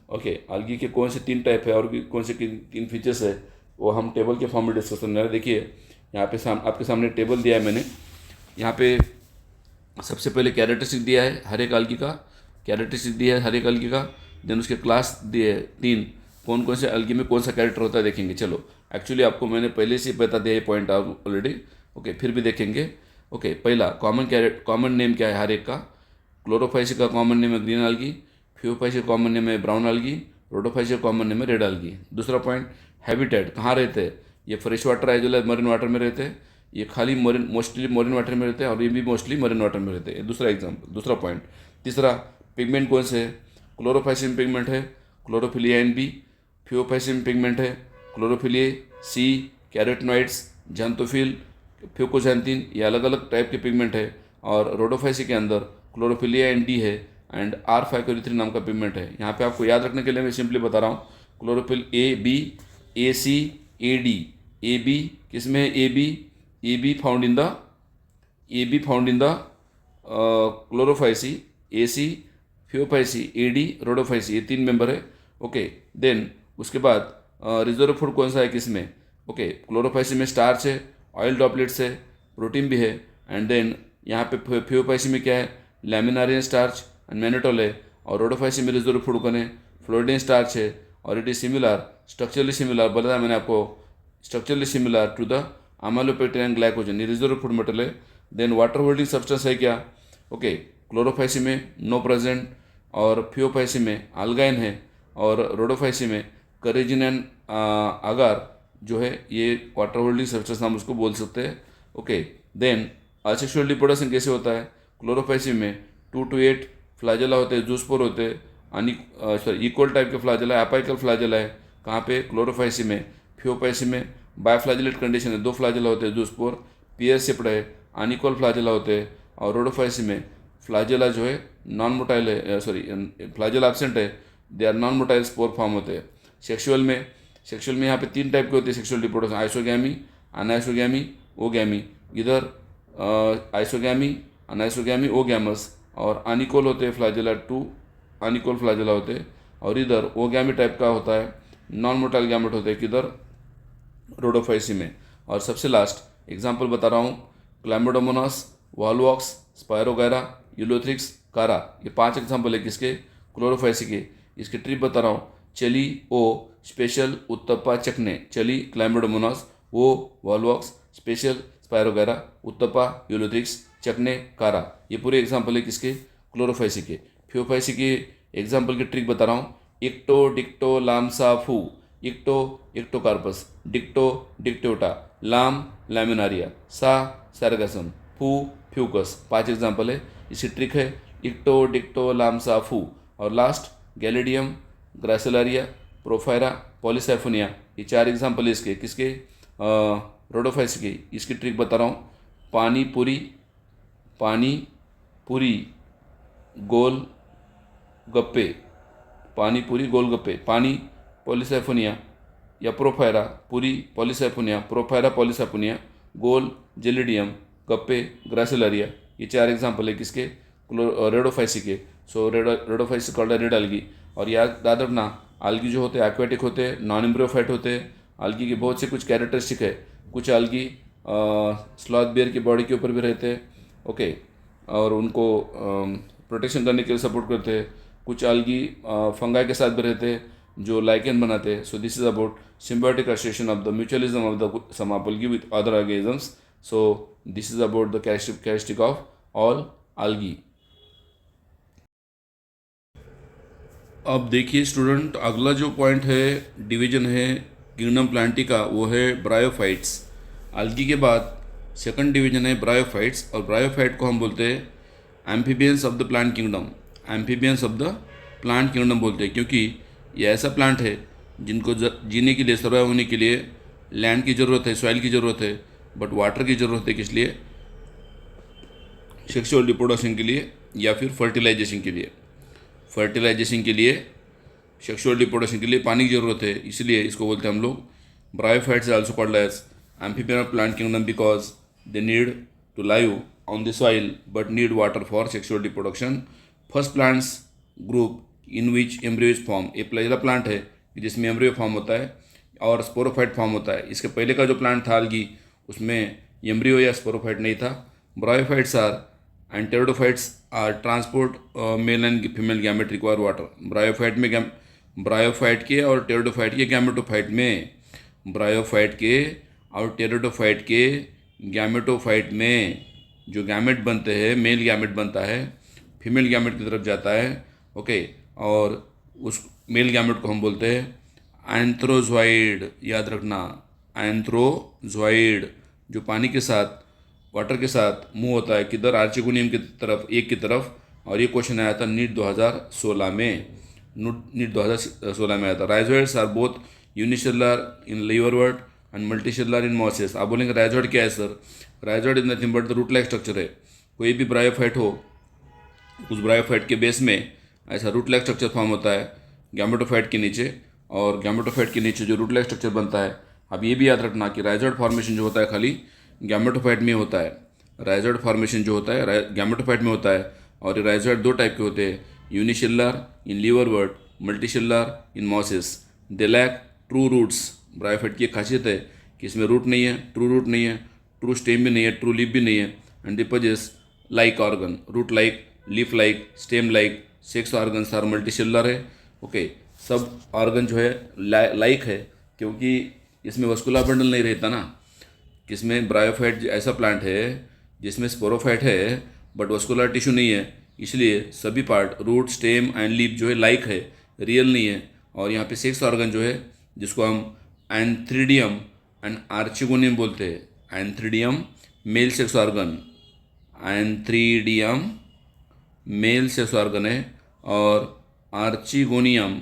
ओके, आल्गी के कौन से 3 टाइप है और भी कौन से 3 फीचर्स है वो हम टेबल के फॉर्म में डिस्कस करने वाले। देखिए यहाँ पे आपके सामने टेबल दिया है मैंने। यहाँ पे सबसे पहले कैरेक्टरिस्टिक दिया है हर एक अलगी का, कैरेक्टरिस्टिक दिया है हर एक अलगी का। देन उसके क्लास दिए है 3, कौन कौन से अलगी में कौन सा कैरेक्टर होता है देखेंगे। चलो, एक्चुअली आपको मैंने पहले से बता दिया ये पॉइंट ऑलरेडी। ओके, फिर भी देखेंगे। ओके, पहला कॉमन नेम क्या है हर एक का। क्लोरोफाइसी का कॉमन नेम है ग्रीन अलगी, फ्यूफाइसी का कॉमन नेम है ब्राउन अलगी, रोडोफाइसी का कॉमन नेम है रेड अलगी। दूसरा पॉइंट, हैबिटेट, कहाँ रहते हैं ये, fresh water as well as marine water में रहते हैं। ये खाली मोस्टली मरीन वाटर में रहते हैं और ये भी मोस्टली मरीन वाटर में रहते हैं। दूसरा एग्जाम्पल, दूसरा पॉइंट। तीसरा, पिगमेंट कौन से है, क्लोरोफाइसिन पिगमेंट है क्लोरोफिलिया एन बी, फ्यूफाइसिन पिगमेंट है क्लोरोफिलिया सी, कैरोटिनॉइड्स, जैंथोफिल, फ्यूकोजैंथिन, ये अलग अलग टाइप के पिगमेंट है। और रोडोफाइसी के अंदर क्लोरोफिलिया एन डी है एंड R543 नाम का पिगमेंट है। यहाँ पे आपको याद रखने के लिए मैं सिंपली बता रहा हूँ, chlorophyll a b, a c, a d. A b किस में है, a b found in the chlorophyceae, a c phaeophyceae, a d rhodophyceae, ये 3 मेंबर है। ओके, देन उसके बाद रिजर्व फूड कौन सा है किस में। ओके, क्लोरोफाइसी में स्टार्च है, ऑयल ड्रॉपलेट्स है, प्रोटीन भी है। एंड देन यहाँ पे फ्यूफाइसी में क्या है, लैमिनारियन स्टार्च एंड मैनेटोल है। और रोडोफाइसी में रिजर्व फूड कौन है, फ्लोरिडीन स्टार्च है। और it is similar, structurally similar, बताया मैंने आपको, structurally similar to the amylopectin and glycogen, ये रिजर्व फूड मटेरियल है। देन वाटर होल्डिंग सब्सटेंस है क्या। ओके, क्लोरोफाइसी में नो प्रेजेंट, और फ्यूफाइसी में अल्गाइन है, और रोडोफाइसी में करेजिन एंड अगार जो है ये वाटर होल्डिंग सब्सटेंस हम उसको बोल सकते हैं। ओके, देन असेक्सुअल रिप्रोडक्शन कैसे होता है, क्लोरोफाइसी में 2 to 8 फ्लैजेला होते हैं, जूस्पोर होते हैं, इक्वल टाइप के फ्लैजेला, अपाइकल फ्लैजेला है कहाँ पे, क्लोरोफाइसी में। फ्यूफाइसी में बायफ्लैजेलेट कंडीशन है, 2 फ्लैजेला होते हैं, जूस्पोर, पियर शिप्ड है, अनइक्वल फ्लैजेला होते हैं। और रोडोफाइसी में फ्लैजेला जो है नॉन मोटाइल है, फ्लैजेला एब्सेंट है, they are non motile spore form होते हैं। सेक्सुअल में यहाँ पे 3 टाइप के होते हैं सेक्सुअल रिप्रोडक्शन, आइसोगैमी, अनाइसोगैमी, ओगैमी। इधर आइसोगैमी, अनाइसोगैमी, ओगैमस, और अनिकोल होते हैं फ्लैजेला 2 अनिकोल फ्लैजेला होते हैं। और इधर ओगैमी टाइप का होता है, नॉन मोटाइल गैमेट होते हैं किधर, रोडोफाइसी में। और सबसे लास्ट एग्जांपल बता रहा हूँ, क्लैमिडोमोनास, वॉलवॉक्स, स्पायरोगैरा, यूलोथ्रिक्स, कारा, ये 5 एग्जांपल है किसके, क्लोरोफाइसी के। इसके ट्रिप बता रहा हूँ, चली ओ स्पेशल उत्तप्पा चकने, चली क्लैमिडोमोनास, ओ वॉलवॉक्स, स्पेशल स्पायरोगैरा, उत्तप्पा यूलोथ्रिक्स, चकने, कारा, ये पूरे एग्जांपल है किसके, क्लोरोफाइसी के। फ्यूफाइसी के एग्जांपल की ट्रिक बता रहा हूँ, इक्टो डिक्टो लामसा फू, इक्टो इक्टोकार्पस, डिक्टो डिक्टोटा, लाम लैमिनारिया, सा सैरगसम, फू फ्यूकस, 5 एग्जांपल है। इसकी ट्रिक है इक्टो डिक्टो लामसा फू। और लास्ट गैलिडियम, ग्रासिलारिया, प्रोफायरा, पॉलीसाइफोनिया, ये 4 एग्जांपल है इसके किसके, रोडोफाइसी के। इसकी ट्रिक बता रहा हूँ, पानी पूरी गोल गप्पे, पानी पूरी गोल गप्पे, पानी पॉलीसाइफोनिया या प्रोफायरा, पूरी पॉलीसाइफोनिया, प्रोफायरा पॉलीसाइफोनिया, गोल जेलिडियम, गप्पे ग्रासिलारिया, ये 4 एग्जांपल है किसके, रेडोफाइसी के। सो रेडोफाइसी कॉल्ड रेड अलगी। और याद रखना, अलगी जो होते हैं एक्वेटिक होते हैं, नॉन एम्ब्रियोफाइट होते हैं। अलगी के बहुत से कुछ कैरेक्टरिस्टिक है, कुछ अलगी स्लॉथ बियर की बॉडी के ऊपर भी रहते हैं। ओके, और उनको प्रोटेक्शन करने के लिए सपोर्ट करते हैं। कुछ अलगी फंगाई के साथ भी रहते हैं जो लाइकेन बनाते हैं। सो this is about symbiotic association of the mutualism of the some algae with other organisms. So this is about the characteristic of all algae. अब देखिए स्टूडेंट, अगला जो पॉइंट है, डिवीजन है किंगडम प्लांटिका, वो है ब्रायोफाइट्स। अलगी के बाद सेकंड डिवीजन है ब्रायोफाइट्स, और ब्रायोफाइट को हम बोलते हैं amphibians of the plant kingdom, amphibians of the plant kingdom बोलते हैं, क्योंकि ये ऐसा प्लांट है जिनको जीने के लिए, सर्वाइव होने के लिए लैंड की ज़रूरत है, सॉइल की ज़रूरत है, बट वाटर की ज़रूरत है किस लिए, सेक्सुअल रिप्रोडक्शन के लिए या फिर फर्टिलाइजेशन के लिए। फर्टिलाइजेशन के लिए, सेक्सुअल रिप्रोडक्शन के लिए पानी की ज़रूरत है, इसलिए इसको बोलते हैं हम लोग bryophytes also called as amphibian of plant kingdom because they need to live on the soil but need water for sexual reproduction. First plants group in which embryo is formed, एक पहला प्लांट है जिसमें embryo form होता है और sporophyte form होता है. इसके पहले का जो प्लांट था algae, उसमें एम्ब्रियो या स्पोरोफाइट नहीं था. Bryophytes are and pteridophytes are transport male and female gamete require water. Bryophyte के और टेरिडोफाइट के गैमेटोफाइट में, ब्रायोफाइट के और टेरिडोफाइट के गैमेटोफाइट में जो गैमेट बनते हैं, मेल गैमेट बनता है, फीमेल गैमेट की तरफ जाता है. ओके, और उस मेल गैमेट को हम बोलते हैं एंथ्रोजॉइड. याद रखना, एंथ्रोजॉइड जो पानी के साथ, वाटर के साथ मूव होता है किधर, आर्चिगोनियम की तरफ, एक की तरफ. और ये क्वेश्चन आया था नीट 2016 में, नीट 2016 में आया था. Rhizoids are both unicellular in liverwort and multicellular in mosses. आप बोलेंगे राइजोइड क्या है sir? Rhizoid is nothing but the root like structure है. कोई भी ब्रायोफाइट हो, उस ब्रायोफाइट के बेस में ऐसा रूट लाइक स्ट्रक्चर फॉर्म होता है गैमेटोफाइट के नीचे, और गैमेटोफाइट के नीचे जो रूट लाइक स्ट्रक्चर बनता है. अब ये भी याद रखना कि राइजोइड फॉर्मेशन जो होता है खाली गैमेटोफाइट में होता है. राइजोइड फॉर्मेशन जो होता है गैमेटोफाइट में होता है. और ये राइजोइड दो टाइप के होते हैं, unicellular in liverwort, multicellular in mosses. They lack true roots. Bryophyte की एक खासियत है कि इसमें रूट नहीं है, ट्रू रूट नहीं है, ट्रू स्टेम भी नहीं है, ट्रू लीफ भी नहीं है. And they possess like organ, root like, leaf like, stem like. Sex organ सार मल्टीसेलुलर है. ओके, सब ऑर्गन जो है लाइक है क्योंकि इसमें वस्कुलर बंडल नहीं रहता ना. किसमें ब्रायोफाइट ऐसा प्लांट है जिसमें स्पोरोफाइट है बट वस्कुलर टिश्यू नहीं है, इसलिए सभी part root, stem and leaf जो है लाइक है, रियल नहीं है. और यहाँ पे सेक्स ऑर्गन जो है जिसको हम एंथ्रीडियम एंड आर्चिगोनियम बोलते हैं. Antheridium male sex organ, antheridium male sex organ है, और आर्चिगोनियम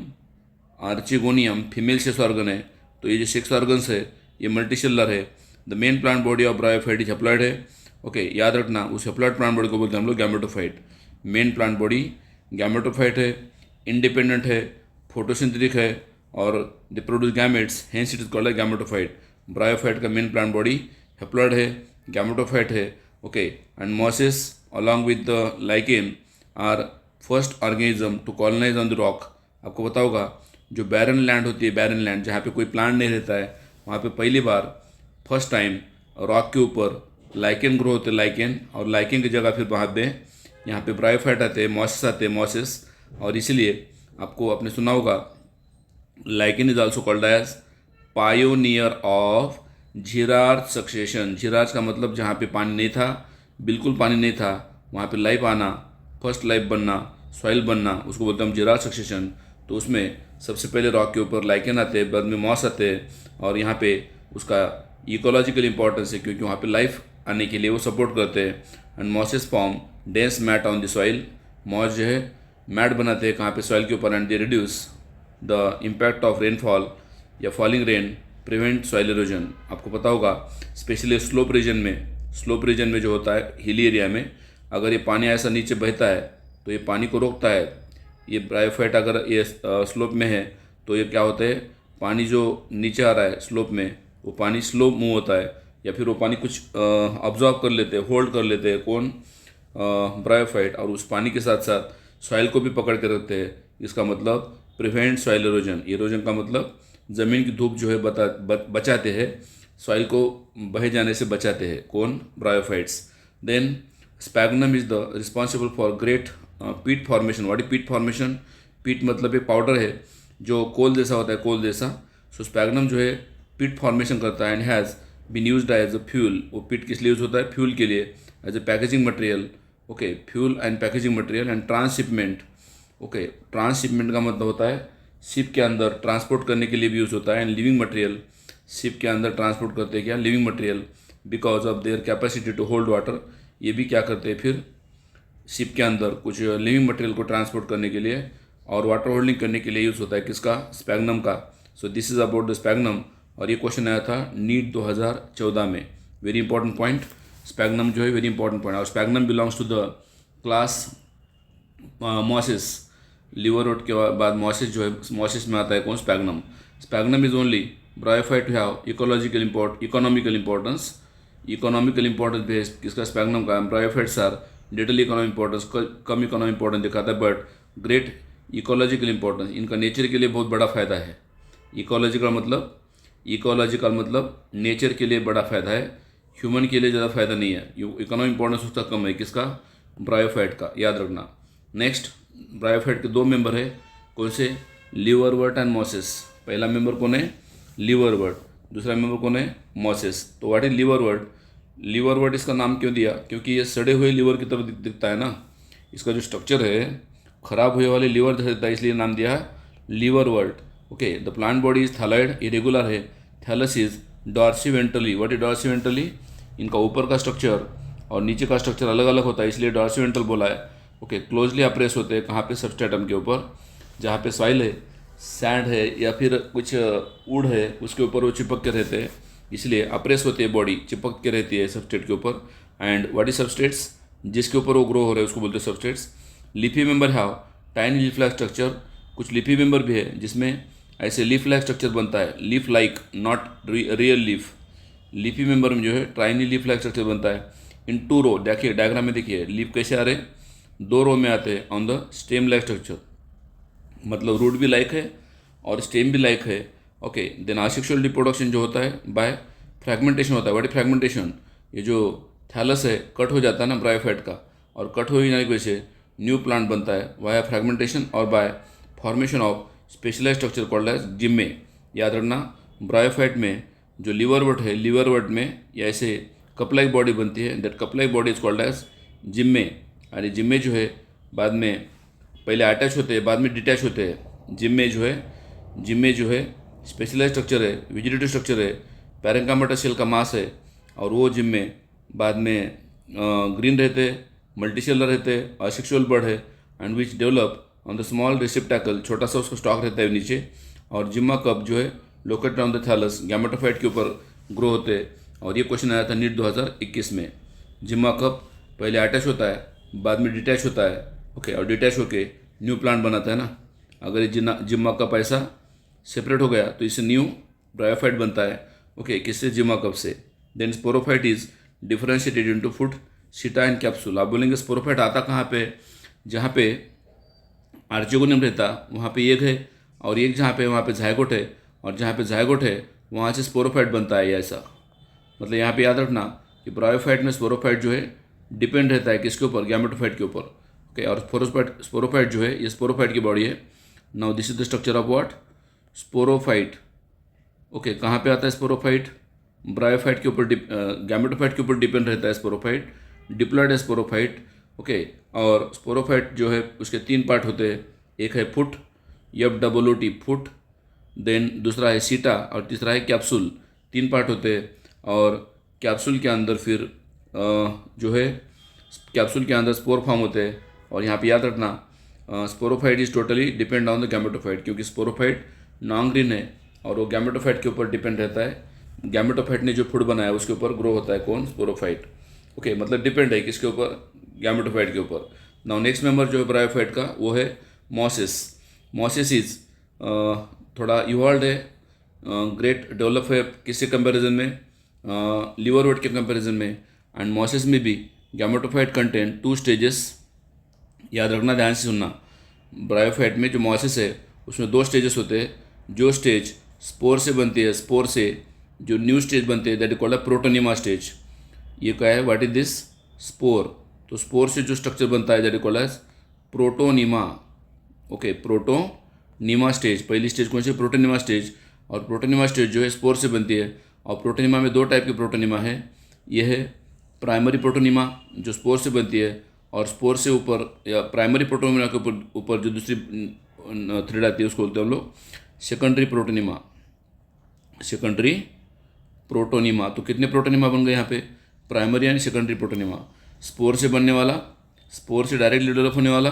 फीमेल सेक्स ऑर्गन है. तो ये जो सेक्स ऑर्गन्स है ये मल्टीसेलुलर है. The main plant body of bryophyte is haploid है. ओके, याद रखना, उस हेप्लॉइड प्लांट बॉडी को बोलते हैं हम लोग gametophyte. Main plant body gametophyte है, इंडिपेंडेंट है, फोटोसिंथेटिक है, और they produce gametes, hence it is called gametophyte. Bryophyte का मेन प्लांट बॉडी हेप्लॉइड है, गैमेटोफाइट है. Okay, and mosses along with the lichen are first organism to colonize on the rock. आपको पता होगा जो बैरन लैंड होती है, barren land जहाँ पे कोई प्लांट नहीं रहता है, वहाँ पे पहली बार फर्स्ट टाइम रॉक के ऊपर लाइकेन ग्रो होते हैं, लाइकेन. और लाइकेन की जगह फिर वहाँ पे यहाँ पे ब्रायोफाइट आते हैं, मॉसेस आते हैं, मॉसेस. और इसीलिए आपको आपने सुना होगा lichen is also called as pioneer of xerarch succession. Xerarch का मतलब जहाँ पे पानी नहीं था, बिल्कुल पानी नहीं था, वहाँ पे लाइफ आना, फर्स्ट लाइफ बनना, सॉइल बनना, उसको बोलते हैं हम झिरार्च सक्सेशन. तो उसमें सबसे पहले रॉक के ऊपर लाइकेन आते हैं, बाद में मॉस आते हैं, और यहाँ पे उसका इकोलॉजिकल इंपॉर्टेंस है क्योंकि वहाँ पे लाइफ आने के लिए वो सपोर्ट करते हैं. And mosses form dense mat on the soil. Moss जो है मैट बनाते हैं कहाँ पे, सॉइल के ऊपर. And they reduce the impact of rainfall या falling rain, prevent soil erosion. आपको पता होगा स्पेशली स्लोप रीजन में जो होता है हिली एरिया में, अगर ये पानी ऐसा नीचे बहता है तो ये पानी को रोकता है. ये ब्रायोफाइट अगर ये स्लोप में है तो ये क्या होता है, पानी जो नीचे आ रहा है स्लोप में, वो पानी स्लो मूव होता है, या फिर वो पानी कुछ ऑब्जॉर्व कर लेते हैं, होल्ड कर लेते हैं. कौन? ब्रायोफाइट. और उस पानी के साथ साथ सॉइल को भी पकड़ के रखते हैं. इसका मतलब प्रिवेंट सॉइल इरोजन. इरोजन का मतलब ज़मीन की धूप जो है बचाते हैं, सॉइल को बह जाने से बचाते हैं. कौन? Bryophytes. Then sphagnum is the responsible for great peat formation. What is peat formation? Peat मतलब एक पाउडर है जो कोल जैसा होता है, कोल जैसा. सो स्पैग्नम जो है पीट फॉर्मेशन करता है and has been used as a fuel. वो पीट किस लिए यूज होता है? फ्यूल के लिए, as a packaging material. Okay, fuel and packaging material. And transshipment. Okay, transshipment का मतलब होता है शिप के अंदर ट्रांसपोर्ट करने के लिए भी यूज़ होता है. एंड लिविंग मटेरियल, शिप के अंदर ट्रांसपोर्ट करते हैं क्या? Living material. Because of their capacity to hold water, ये भी क्या करते हैं फिर शिप के अंदर कुछ लिविंग मटेरियल को ट्रांसपोर्ट करने के लिए और वाटर होल्डिंग करने के लिए यूज़ होता है. किसका? स्पैग्नम का. सो this is about the sphagnum. और ये क्वेश्चन आया था नीट 2014 में. Very important point. स्पैग्नम जो है वेरी इंपॉर्टेंट पॉइंट. और sphagnum belongs to the class mosses. Liverworts के बाद मॉसेस जो है, मॉसेस में आता है कौन? Sphagnum. Sphagnum is only bryophyte to have economical importance economical importance भी है किसका, स्पैग्नम का। Bryophytes are little economic importance, कम इकोनॉमिक इंपॉर्टेंस दिखाता है, बट ग्रेट इकोलॉजिकल इंपॉर्टेंस, इनका नेचर के लिए बहुत बड़ा फ़ायदा है। इकोलॉजिकल मतलब नेचर के लिए बड़ा फ़ायदा है, ह्यूमन के लिए ज़्यादा फ़ायदा नहीं है। इकोनॉमिक इंपॉर्टेंस उसका कम है, किसका, ब्रायोफाइट का, याद रखना। नेक्स्ट, ब्रायोफाइट के 2 मेंबर है, कौन से, लिवरवर्ट एंड मॉसेस। पहला मेंबर कौन है, लिवरवर्ट, दूसरा मेंबर कौन है, मॉसेस। तो व्हाट इज लिवरवर्ट? लिवरवर्ट इसका नाम क्यों दिया, क्योंकि ये सड़े हुए लिवर की तरह दिखता है ना, इसका जो स्ट्रक्चर है खराब हुए वाले लिवर जैसा दिखता है, इसलिए नाम दिया है liverwort. Okay, the plant body is thalloid, irregular है। Thallus is dorsiventrally, what is dorsiventrally? इनका ऊपर का स्ट्रक्चर और नीचे का स्ट्रक्चर अलग अलग होता है, इसलिए डॉर्सिवेंट्रल बोला है। ओके, क्लोजली अप्रेस होते हैं कहाँ पे, सबस्ट्रेटम के ऊपर, जहाँ पे सॉइल है, सैंड है या फिर कुछ वुड है उसके ऊपर वो चिपक के रहते हैं, इसलिए अप्रेस होती है बॉडी, चिपक के रहती है सबस्ट्रेट के ऊपर। And what is substrates? जिसके ऊपर वो ग्रो हो रहे हैं उसको बोलते हैं सबस्ट्रेट्स। लीफी मेंबर है, टाइनी लीफ लाइक स्ट्रक्चर, कुछ लीफी मेंबर भी है जिसमें ऐसे लीफ लाइक स्ट्रक्चर बनता है, leaf like, not real leaf. Leafy member में जो है ट्राइनी लीफ लाइक स्ट्रक्चर बनता है इन 2 रो। देखिए डायग्राम में, देखिए लीफ कैसे आ रहे हैं, 2 रो में आते हैं on the stem like structure, मतलब रूट भी लाइक है और स्टेम भी लाइक है। ओके, देन आसेक्सुअल रिप्रोडक्शन जो होता है बाय फ्रैगमेंटेशन होता है। What is fragmentation? ये जो थैलस है कट हो जाता है ना ब्रायोफाइट का, और कट हो जाने की वजह से न्यू प्लांट बनता है वाया फ्रैगमेंटेशन और by formation of specialize structure called as gemmae. याद रखना, ब्रायोफाइट में जो लिवरवर्ट है, लिवरवर्ट में ये ऐसे कप लाइक बॉडी बनती है, that cup like body is called as gemmae. और ये जिम्मे जो है बाद में पहले अटैच होते हैं बाद में डिटैच होते हैं। जिम्मे जो है स्पेशलाइज स्ट्रक्चर है, वेजिटेटिव स्ट्रक्चर है, पैरेंकाइमा सेल का मास है, और वो जिम्मे बाद में ग्रीन रहते, मल्टीसेलर रहते, असेक्सुअल बर्ड है, and which develop on the small receptacle, छोटा सा उसका स्टॉक रहता है नीचे। और जिम्मा कप जो है located on the thallus, gametophyte के ऊपर ग्रो होते हैं। और ये क्वेश्चन आया था नीट 2021 में। जिम्मा कप पहले अटैच होता है बाद में डिटैच होता है, ओके, और डिटैच होके न्यू प्लांट बनाता है ना। अगर ये जिम्मा कप ऐसा सेपरेट हो गया तो इससे न्यू ब्रायोफाइट बनता है। ओके, किससे, जिम्मा कप से। Then sporophyte is differentiated into foot, seta and capsule. आप बोलेंगे स्पोरोफाइट आता कहाँ पे, जहाँ पे आर्चियोगोनियम रहता वहाँ पे एग है, और एग जहाँ पे वहाँ पे जायगोट है, और जहाँ पे जायगोट है वहाँ से स्पोरोफाइट बनता है। ऐसा मतलब यहाँ पे याद रखना कि ब्रायोफाइट में स्पोरोफाइट जो है डिपेंड रहता है किसके ऊपर, गैमेटोफाइट के ऊपर। ओके, और स्पोरोफाइट जो है ये स्पोरोफाइट की बॉडी है। Now this is the structure of what, sporophyte. Okay, कहाँ पे आता है स्पोरोफाइट, ब्रायोफाइट के ऊपर, गैमेटोफाइट के ऊपर डिपेंड रहता है स्पोरोफाइट, डिप्लॉयड है स्पोरोफाइट। ओके, और स्पोरोफाइट जो है उसके 3 पार्ट होते हैं, एक है फुट, FWT फुट, देन दूसरा है सीटा, और तीसरा है कैप्सूल। 3 पार्ट होते हैं, और कैप्सूल के अंदर फिर जो है कैप्सूल के अंदर स्पोर फॉर्म होते हैं। और यहाँ पे याद रखना sporophyte is totally depend on the gametophyte, क्योंकि स्पोरोफाइट नॉन ग्रीन है और वो गैमेटोफाइट के ऊपर डिपेंड रहता है। गैमेटोफाइट ने जो फूड बनाया उसके ऊपर ग्रो होता है कौन, स्पोरोफाइट। ओके, मतलब डिपेंड है किसके ऊपर, गैमेटोफाइट के ऊपर। नाउ नेक्स्ट मेंबर जो है ब्रायोफाइट का वो है मॉसेस। मॉसेस इज थोड़ा इवॉल्व है, ग्रेट डेवलप है किसके कंपैरिजन में, लिवरवर्ट के कंपैरिजन में। एंड मॉसेस में भी गैमेटोफाइट कंटेंट 2 स्टेजेस, याद रखना, ध्यान से सुनना। ब्रायोफाइट में जो मॉसेस है उसमें 2 स्टेजेस होते हैं। जो स्टेज स्पोर से बनती है, स्पोर से जो न्यू स्टेज बनते हैं that is called a protonema stage. ये क्या है, व्हाट इज दिस, स्पोर। तो स्पोर से जो स्ट्रक्चर बनता है that is called as protonema. Okay, protonema stage, पहली स्टेज कौन सी, प्रोटोनिमा स्टेज। और प्रोटोनिमा स्टेज जो है स्पोर से बनती है। और प्रोटोनिमा में 2 टाइप की प्रोटोनिमा है। ये है प्राइमरी प्रोटोनिमा जो स्पोर से बनती है, और स्पोर से ऊपर या प्राइमरी प्रोटोनिमा के ऊपर जो दूसरी थ्रेड आती है उसको बोलते हैं हम लोग सेकेंडरी प्रोटोनिमा। सेकेंडरी प्रोटोनिमा, तो कितने प्रोटोनिमा बन गए यहाँ पे, primary and secondary protonema. Spore से बनने वाला, स्पोर से डायरेक्टली डेवलप होने वाला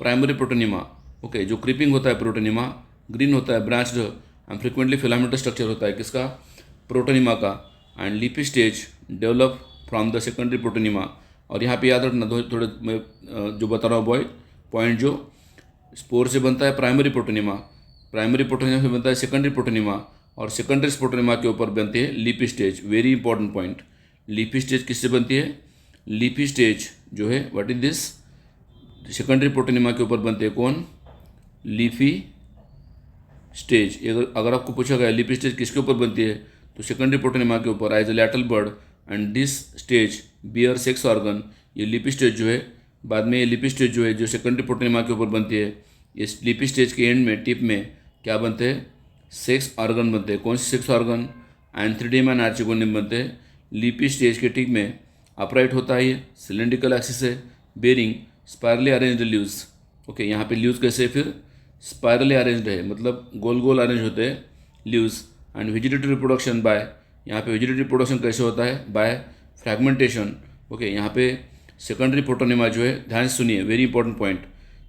प्राइमरी प्रोटोनिमा। ओके, जो क्रीपिंग होता है प्रोटोनिमा, ग्रीन होता है, branched and frequently filamentous structure होता है किसका, प्रोटोनिमा का। And leafy stage develop from the secondary protonema. और यहाँ पे याद रखना थोड़े मैं जो बता रहा हूँ पॉइंट, जो स्पोर से बनता है प्राइमरी प्रोटोनिमा, प्राइमरी प्रोटोनिमा से बनता है सेकेंडरी प्रोटोनिमा, और सेकेंडरी प्रोटोनिमा के ऊपर बनती है leafy stage. Very important point, leafy stage किससे बनती है? लीफी स्टेज जो है what is this? Secondary protonema के ऊपर बनते हैं। कौन? Leafy stage. अगर आपको पूछा गया लीफी स्टेज किसके ऊपर बनती है, तो सेकेंडरी प्रोटोनिमा के ऊपर। As a lateral bud and this stage bear sex organ. ये लीफी स्टेज जो है, बाद में ये लीफी स्टेज जो है जो सेकेंडरी प्रोटोनिमा के ऊपर बनती है, इस लीफी स्टेज के एंड में, टिप में क्या बनते हैं? सेक्स ऑर्गन बनते हैं। कौन से sex organ? Antheridium and archegonium बनते हैं। लीफी स्टेज के टिप में अपराइट होता है, ये सिलेंड्रिकल एक्सिस है, bearing spirally arranged leaves. Okay, यहाँ पे लीव्स कैसे है फिर? स्पायरली अरेंज्ड है, मतलब गोल गोल अरेंज होते हैं leaves. And vegetative reproduction by, यहाँ पे वेजिटेटिव रिप्रोडक्शन कैसे होता है? Bye fragmentation. ओके, यहाँ पे सेकेंडरी प्रोटोनिमा जो है, ध्यान से सुनिए, very important point.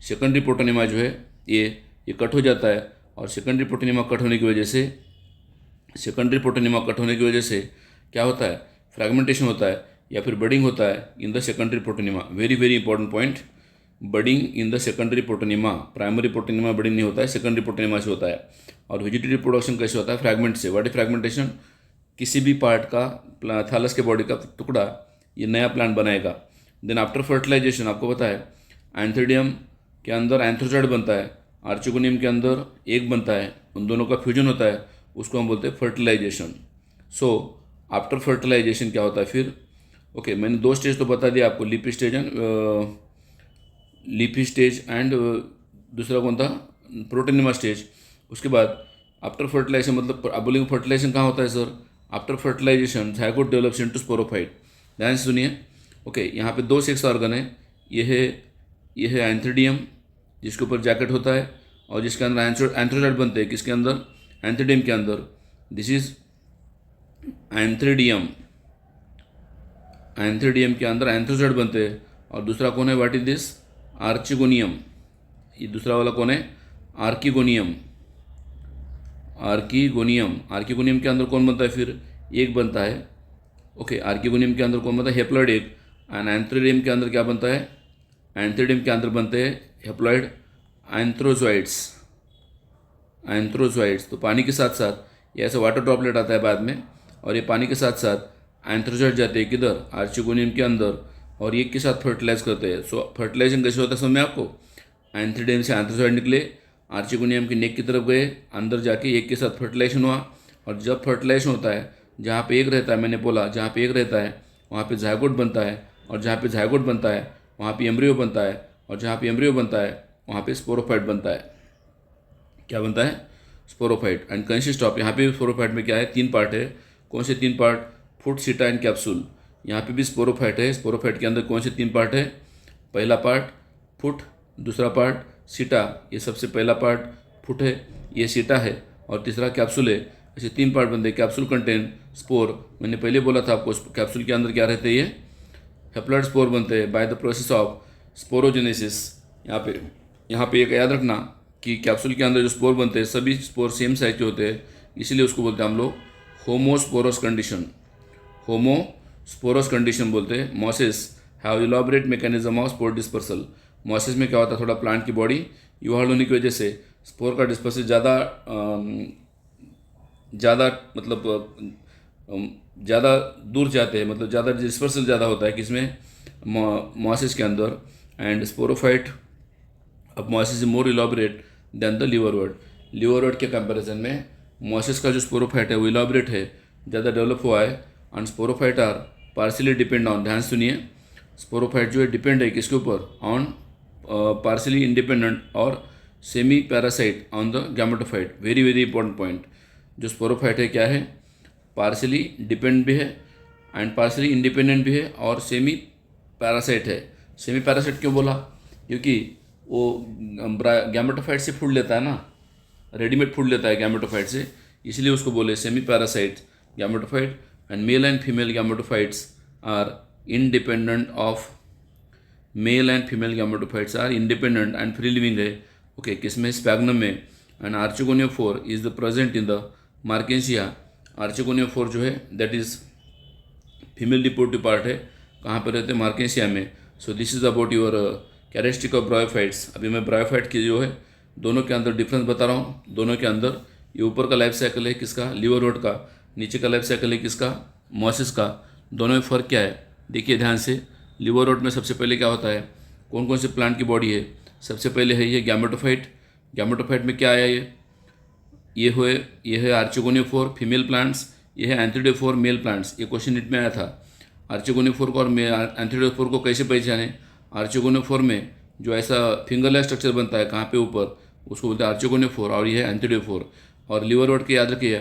Secondary protonema जो है ये कट हो जाता है, और सेकेंडरी प्रोटोनिमा कट होने की वजह से, सेकेंडरी प्रोटोनिमा कट होने की वजह से क्या होता है? फ्रैगमेंटेशन होता है या फिर बडिंग होता है in the secondary protonema. Very very important point, budding in the secondary protonema. Primary protonema budding नहीं होता है, सेकेंडरी प्रोटोनिमा से होता है। और वेजिटेटिव प्रोडक्शन कैसे होता है? फ्रैगमेंट से। What is fragmentation? किसी भी पार्ट का, थैलस के बॉडी का टुकड़ा ये नया प्लांट बनाएगा। देन आफ्टर फर्टिलाइजेशन, आपको पता है एंथ्रीडियम के अंदर एंथ्रोजॉइड बनता है, आर्चिगोनियम के अंदर एग बनता है, उन दोनों का फ्यूजन होता है, उसको हम बोलते हैं फर्टिलाइजेशन। सो आफ्टर फर्टिलाइजेशन क्या होता है फिर? ओके, मैंने 2 स्टेज तो बता दिया आपको, लीफी स्टेज एंड दूसरा कौन था? Protonema stage. उसके बाद आफ्टर फर्टिलाइजेशन, मतलब आप बोलेंगे फर्टिलाइजेशन कहाँ होता है sir? After fertilization zygote develops into sporophyte. ध्यान से सुनिए। ओके, यहाँ पे 2 सेक्स ऑर्गन है। ये है एंथ्रीडियम जिसके ऊपर जैकेट होता है और जिसके अंदर एंथ्रोजॉइड बनते हैं। किसके अंदर? एंथ्रीडियम के अंदर। This is antheridium. एंथ्रीडियम के अंदर एंथ्रोजॉइड बनते हैं। और दूसरा कौन है? What is this? आर्चिगोनियम। ये दूसरा वाला कौन है? आर्किगोनियम। आर्किगोनियम के अंदर कौन बनता है फिर? एग बनता है। ओके, आर्किगोनियम के अंदर कौन बनता है? Haploid egg. एंड एंथ्रीडियम के अंदर क्या बनता है? एंथ्रीडियम के अंदर बनते हैं हेप्लॉइड एंथ्रोजॉइड्स। तो पानी के साथ साथ ये ऐसा वाटर ड्रॉपलेट आता है बाद में, और ये पानी के साथ साथ एंथ्रोजॉइड जाते हैं किधर? आर्चिगोनियम के अंदर, और ये के साथ फर्टिलाइज करते हैं। सो फर्टिलाइजेशन कैसे होता है समझ में आपको? एंथ्रीडियम से एंथ्रोजॉइड निकले, आर्चिगोनियम की नेक की तरफ गए, अंदर जाके एक के साथ फर्टिलाइजेशन हुआ। और जब फर्टिलाइजेशन होता है, जहाँ पे एक रहता है, मैंने बोला जहाँ पे एक रहता है वहाँ पे ज़ायगोट बनता है, और जहाँ पे ज़ायगोट बनता है वहाँ पे एम्ब्रियो बनता है, और जहाँ पे एम्ब्रियो बनता है वहाँ पे स्पोरोफाइट बनता है। क्या बनता है? स्पोरोफाइट। एंड कंसिस्ट ऑफ, यहाँ पे स्पोरोफाइट में क्या है? 3 पार्ट है। कौन से 3 part? Foot, seta and capsule. यहाँ पे भी स्पोरोफाइट है। स्पोरोफाइट के अंदर कौन से 3 पार्ट है? पहला पार्ट फुट, दूसरा पार्ट सीटा, ये सबसे पहला पार्ट फुट है, ये सीटा है, और तीसरा कैप्सूल है। ऐसे 3 पार्ट बनते हैं। Capsule contain spore. मैंने पहले बोला था आपको, कैप्सूल के अंदर क्या रहते हैं? ये हेप्लॉइड स्पोर बनते हैं by the process of sporogenesis. यहाँ पे एक याद रखना कि कैप्सूल के अंदर जो स्पोर बनते हैं, सभी स्पोर सेम साइज के होते हैं, इसीलिए उसको बोलते हैं हम लोग होमोस्पोरस कंडीशन। होमोस्पोरस कंडीशन बोलते हैं। Mosses have elaborate mechanism of spore dispersal. Mosses में क्या होता है? थोड़ा प्लांट की बॉडी यूहार्ड होने की वजह से स्पोर का डिस्पर्सल ज़्यादा दूर जाते हैं, मतलब ज़्यादा डिस्पर्सल ज़्यादा होता है किसमें? मॉसेस के अंदर। एंड स्पोरोफाइट अब mosses is more elaborate than the liverwort के कंपैरिजन में मॉसेस का जो स्पोरोफाइट है वो इलॉबरेट है, ज़्यादा डेवलप हुआ है। And sporophyte are partially depend on, ध्यान सुनिए, स्पोरोफाइट जो है डिपेंड है किसके ऊपर? ऑन पार्सली इंडिपेंडेंट और semi parasite on the gametophyte. Very very important point. जो स्पोरोफाइट है क्या है? पार्सली डिपेंड भी है एंड पार्सली इंडिपेंडेंट भी है और सेमी पैरासाइट है। सेमी पैरासाइट क्यों बोला? क्योंकि वो गैमेटोफाइट से फूड लेता है ना, रेडीमेड फूड लेता है गैमेटोफाइट से, इसलिए उसको बोले semi parasite gametophyte. And male and female gametophytes are independent of, male and female gametophytes are independent and free living है। ओके, किसमें? स्पैग्नम में। And archegoniophore is the present in the marchantia. Archegoniophore जो है that is female reproductive part है, कहाँ पर रहते हैं? मार्केंसिया में। So this is about your characteristic of bryophytes. अभी मैं ब्रायोफाइट की जो है दोनों के अंदर डिफरेंस बता रहा हूँ। दोनों के अंदर ये ऊपर का लाइफ साइकिल है किसका? लीवरवर्ड का। नीचे का लाइफ साइकिल है किसका? मॉसेस का। दोनों में फ़र्क क्या है देखिए ध्यान से। ल्यूवरोट में सबसे पहले क्या होता है, कौन कौन से प्लांट की बॉडी है, सबसे पहले है ये गैमेटोफाइट। गैमेटोफाइट में क्या आया ये है आर्चिगोनियोफोर फीमेल प्लांट्स, ये है एंथ्रिडोफोर मेल प्लांट्स। ये क्वेश्चन नीट में आया था। आर्चिगोनियोफोर को और एंथ्रिडोफोर को कैसे पहचाने। आर्चिगोनियोफोर में जो ऐसा फिंगर लाइक स्ट्रक्चर बनता है कहाँ पे ऊपर, उसको बोलते हैं आर्चिगोनियोफोर, और ये है एंथ्रिडोफोर। और लिवरवर्ट के याद रखिए,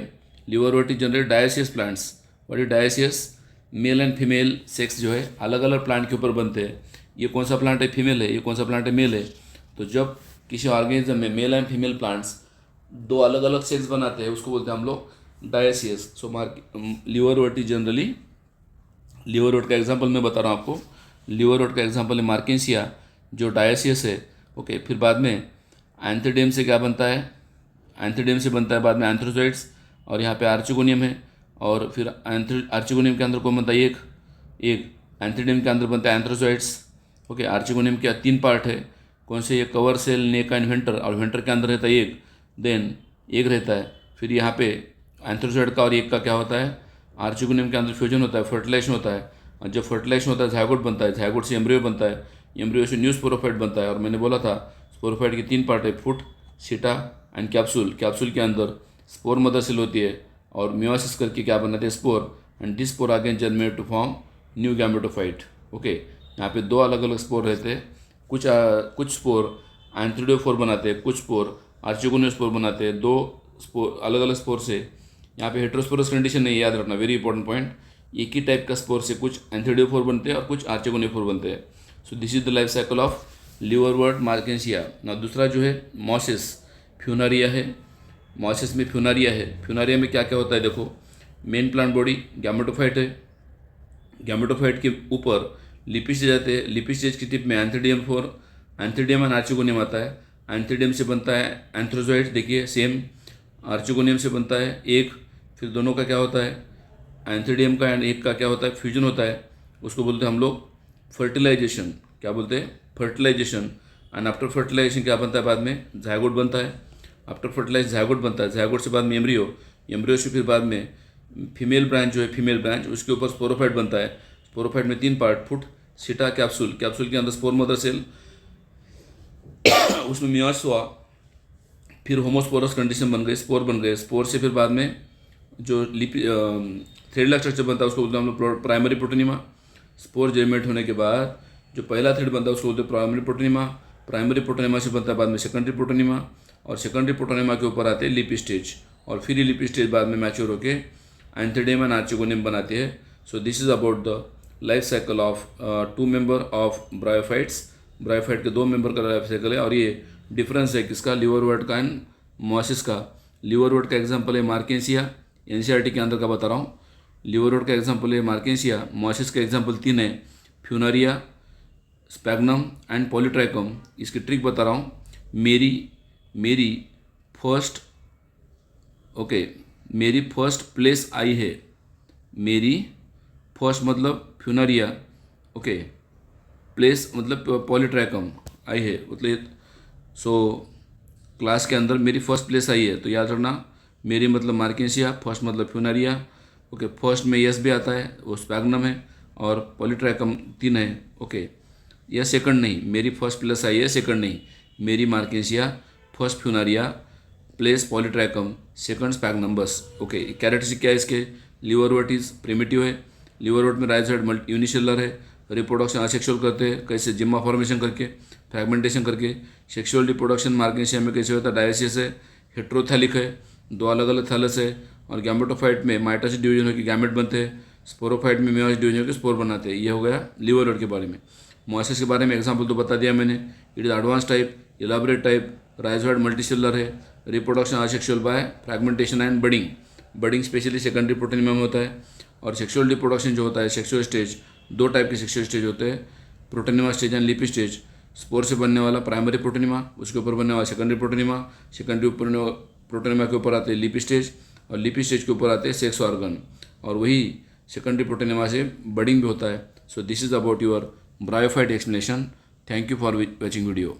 liverwort is generally dioecious plants. What is dioecious, mail and female sex जो है अलग अलग प्लांट के ऊपर बनते हैं। ये कौन सा प्लांट है फीमेल है, ये कौन सा प्लांट है मेल है। तो जब किसी ऑर्गेनिज्म में मेल एंड फीमेल प्लांट्स दो अलग अलग सेक्स बनाते हैं उसको बोलते हैं हम लोग dioecious. So liverwort is generally, liverwort का एग्जांपल मैं बता रहा हूँ आपको। लिवरवर्ट का एग्जांपल है मार्केंसिया जो डायसियस है। ओके, फिर बाद में एंथ्रीडियम से क्या बनता है, एंथ्रीडियम से बनता है बाद में एंथ्रोजोइड्स, और यहाँ पे आर्चिगोनियम है। और फिर आर्चिगोनियम के अंदर कौन बनता है, एक एंथ्रीडियम के अंदर बनता है एंथ्रोजोइड्स। ओके, आर्चिगोनियम के 3 पार्ट है, कौन से, ये cover cell, neck and venter, और वेंटर के अंदर रहता है एक, देन एक रहता है। फिर यहाँ पे एंथ्रोजोइड का और एक का क्या होता है, आर्चिगोनियम के अंदर फ्यूजन होता है, फर्टिलाइजेशन होता है, और जब फर्टिलाइजेशन होता है जायगोट बनता है, जायगोट से एम्ब्रियो बनता है, एम्ब्रियो से न्यू स्पोरोफाइट बनता है। और मैंने बोला था स्पोरोफाइट के 3 पार्ट है, foot, seta and capsule. Capsule के अंदर स्पोर मदर सेल होती है और मियोसिस करके क्या बनाते हैं spore, and this spore again germinate to form new gametophyte. Okay, यहाँ पे 2 अलग अलग स्पोर रहते हैं, कुछ स्पोर एंथ्रिडोफोर बनाते हैं, कुछ स्पोर आर्चिगोनियोस्पोर बनाते हैं। 2 स्पोर अलग अलग स्पोर से, यहाँ पे हेटेरोस्पोरस कंडीशन नहीं, याद रखना, वेरी इंपॉर्टेंट पॉइंट। एक ही टाइप का स्पोर से कुछ एंथ्रिडोफोर बनते हैं और कुछ आर्चिगोनियोफोर बनते हैं। सो this is the life cycle of liverwort मार्केंसिया। ना दूसरा जो है मॉसिस फ्यूनारिया है। मॉसिस में फ्यूनारिया है। फ्यूनारिया में क्या क्या होता है देखो, मेन प्लांट बॉडी गैमेटोफाइट है, गैमेटोफाइट के ऊपर लिपी स्टेज आते हैं, लिपी स्टेज की टिप में एंथ्रीडियम एंड आर्चिगोनियम आता है। एंथ्रीडियम से बनता है एंथ्रोजोइड, देखिए सेम, आर्चिगोनियम से बनता है एक, फिर दोनों का क्या होता है, एंथ्रीडियम का एंड एक का क्या होता है, फ्यूजन होता है, उसको बोलते हैं हम लोग फर्टिलाइजेशन। क्या बोलते हैं, फर्टिलाइजेशन। एंड आफ्टर फर्टिलाइजेशन क्या बनता है बाद में, जायगोट बनता है। आफ्टर फर्टिलाइज जायगोट बनता है, जायगोट से बाद में एम्ब्रियो, एम्ब्रियो से फिर बाद में फीमेल ब्रांच जो है, फीमेल ब्रांच, उसके ऊपर स्पोरोफाइट बनता है। स्पोरोफाइट में 3 पार्ट, फुट, सीटा, कैप्सूल। कैप्सूल के अंदर स्पोर मदर सेल, उसमें मियोसिस हुआ, फिर होमोस्पोरस कंडीशन बन गई, स्पोर बन गए। स्पोर से फिर बाद में जो लिपि थ्रेड लाइक स्ट्रक्चर बनता है उसको बोलते हैं हम लोग प्राइमरी प्रोटोनिमा। स्पोर जेमिनेट होने के बाद जो पहला थ्रेड बनता है उसको बोलते हैं प्राइमरी प्रोटोनिमा। प्राइमरी प्रोटोनिमा से बनता है बाद में सेकेंडरी प्रोटोनिमा, और सेकेंडरी प्रोटोनिमा के ऊपर आते हैं लिपी स्टेज, और फिर ये लिपी स्टेज बाद में मैच्योर होके एंथ्रीडियम एंड आर्चिगोनियम बनाते हैं। सो this is about the life cycle of 2 member of bryophytes. Bryophyte के 2 मेंबर का लाइफ साइकिल है, और ये डिफरेंस है किसका, लिवरवर्ट का एंड मॉसिस का। लिवरवर्ट का एग्जांपल है मार्केंसिया, एनसीईआरटी के अंदर का बता रहा हूँ। लिवरवर्ट का एग्जांपल है मार्केंसिया, मॉसिस का एग्जांपल 3 है, फ्यूनारिया, स्पैग्नम एंड पॉलीट्राइकम। इसकी ट्रिक बता रहा हूँ। मेरी फर्स्ट, ओके, मेरी फर्स्ट प्लेस आई है, मेरी फर्स्ट मतलब फ्यूनारिया, ओके, प्लेस मतलब पॉलीट्राइकम, आई है मतलब, सो क्लास के अंदर मेरी फर्स्ट प्लेस आई है, तो याद रखना मेरी मतलब मार्केंसिया, फर्स्ट मतलब फ्यूनारिया। ओके, फर्स्ट में यस भी आता है, वो स्पैग्नम है, और पॉलीट्राइकम 3 है। ओके, यह सेकंड नहीं, मेरी फर्स्ट प्लेस आई है, सेकंड नहीं, मेरी मार्केंसिया, first Funaria, place Polytrichum, second sphagnum, बस। ओके, कैरेक्टरिस्टिक क्या है इसके, लिवरवर्ट इज प्रिमिटिव है, लिवरवर्ट में राइजोइड यूनिसेलुलर है, रिप्रोडक्शन असेक्सुअल करते हैं, कैसे, जिम्मा फॉर्मेशन करके, फ्रैगमेंटेशन करके। सेक्सुअल रिप्रोडक्शन मार्केंसिया में कैसे होता है, डायसियस है, हेट्रोथैलिक है, 2 अलग अलग थैलस है, और गैमेटोफाइट में माइटोसिस डिवीजन होकर गैमेट बनते हैं, स्पोरोफाइट में मियोसिस डिवीजन होकर स्पोर बनाते हैं। ये हो गया लिवरवर्ट के बारे में। मॉसिस के बारे में एग्जांपल तो बता दिया मैंने, it is advance type, elaborate type, rhizoid multicellular है, reproduction asexual by fragmentation and budding. Budding specially secondary protonema में होता है। और सेक्सुअल रिप्रोडक्शन जो होता है, सेक्सुअल स्टेज, 2 टाइप के सेक्सुअल स्टेज होते हैं, protonema stage and leafy stage. Spore से बनने वाला प्राइमरी प्रोटोनिमा, उसके ऊपर बनने वाला सेकेंडरी प्रोटोनिमा, सेकेंडरी प्रोटोनिमा के ऊपर आते हैं लिपी स्टेज, और लिपी स्टेज के ऊपर आते हैं सेक्स ऑर्गन, और वही सेकेंडरी प्रोटोनिमा से बडिंग भी होता है। So this is about your bryophyte explanation. Thank you for watching video.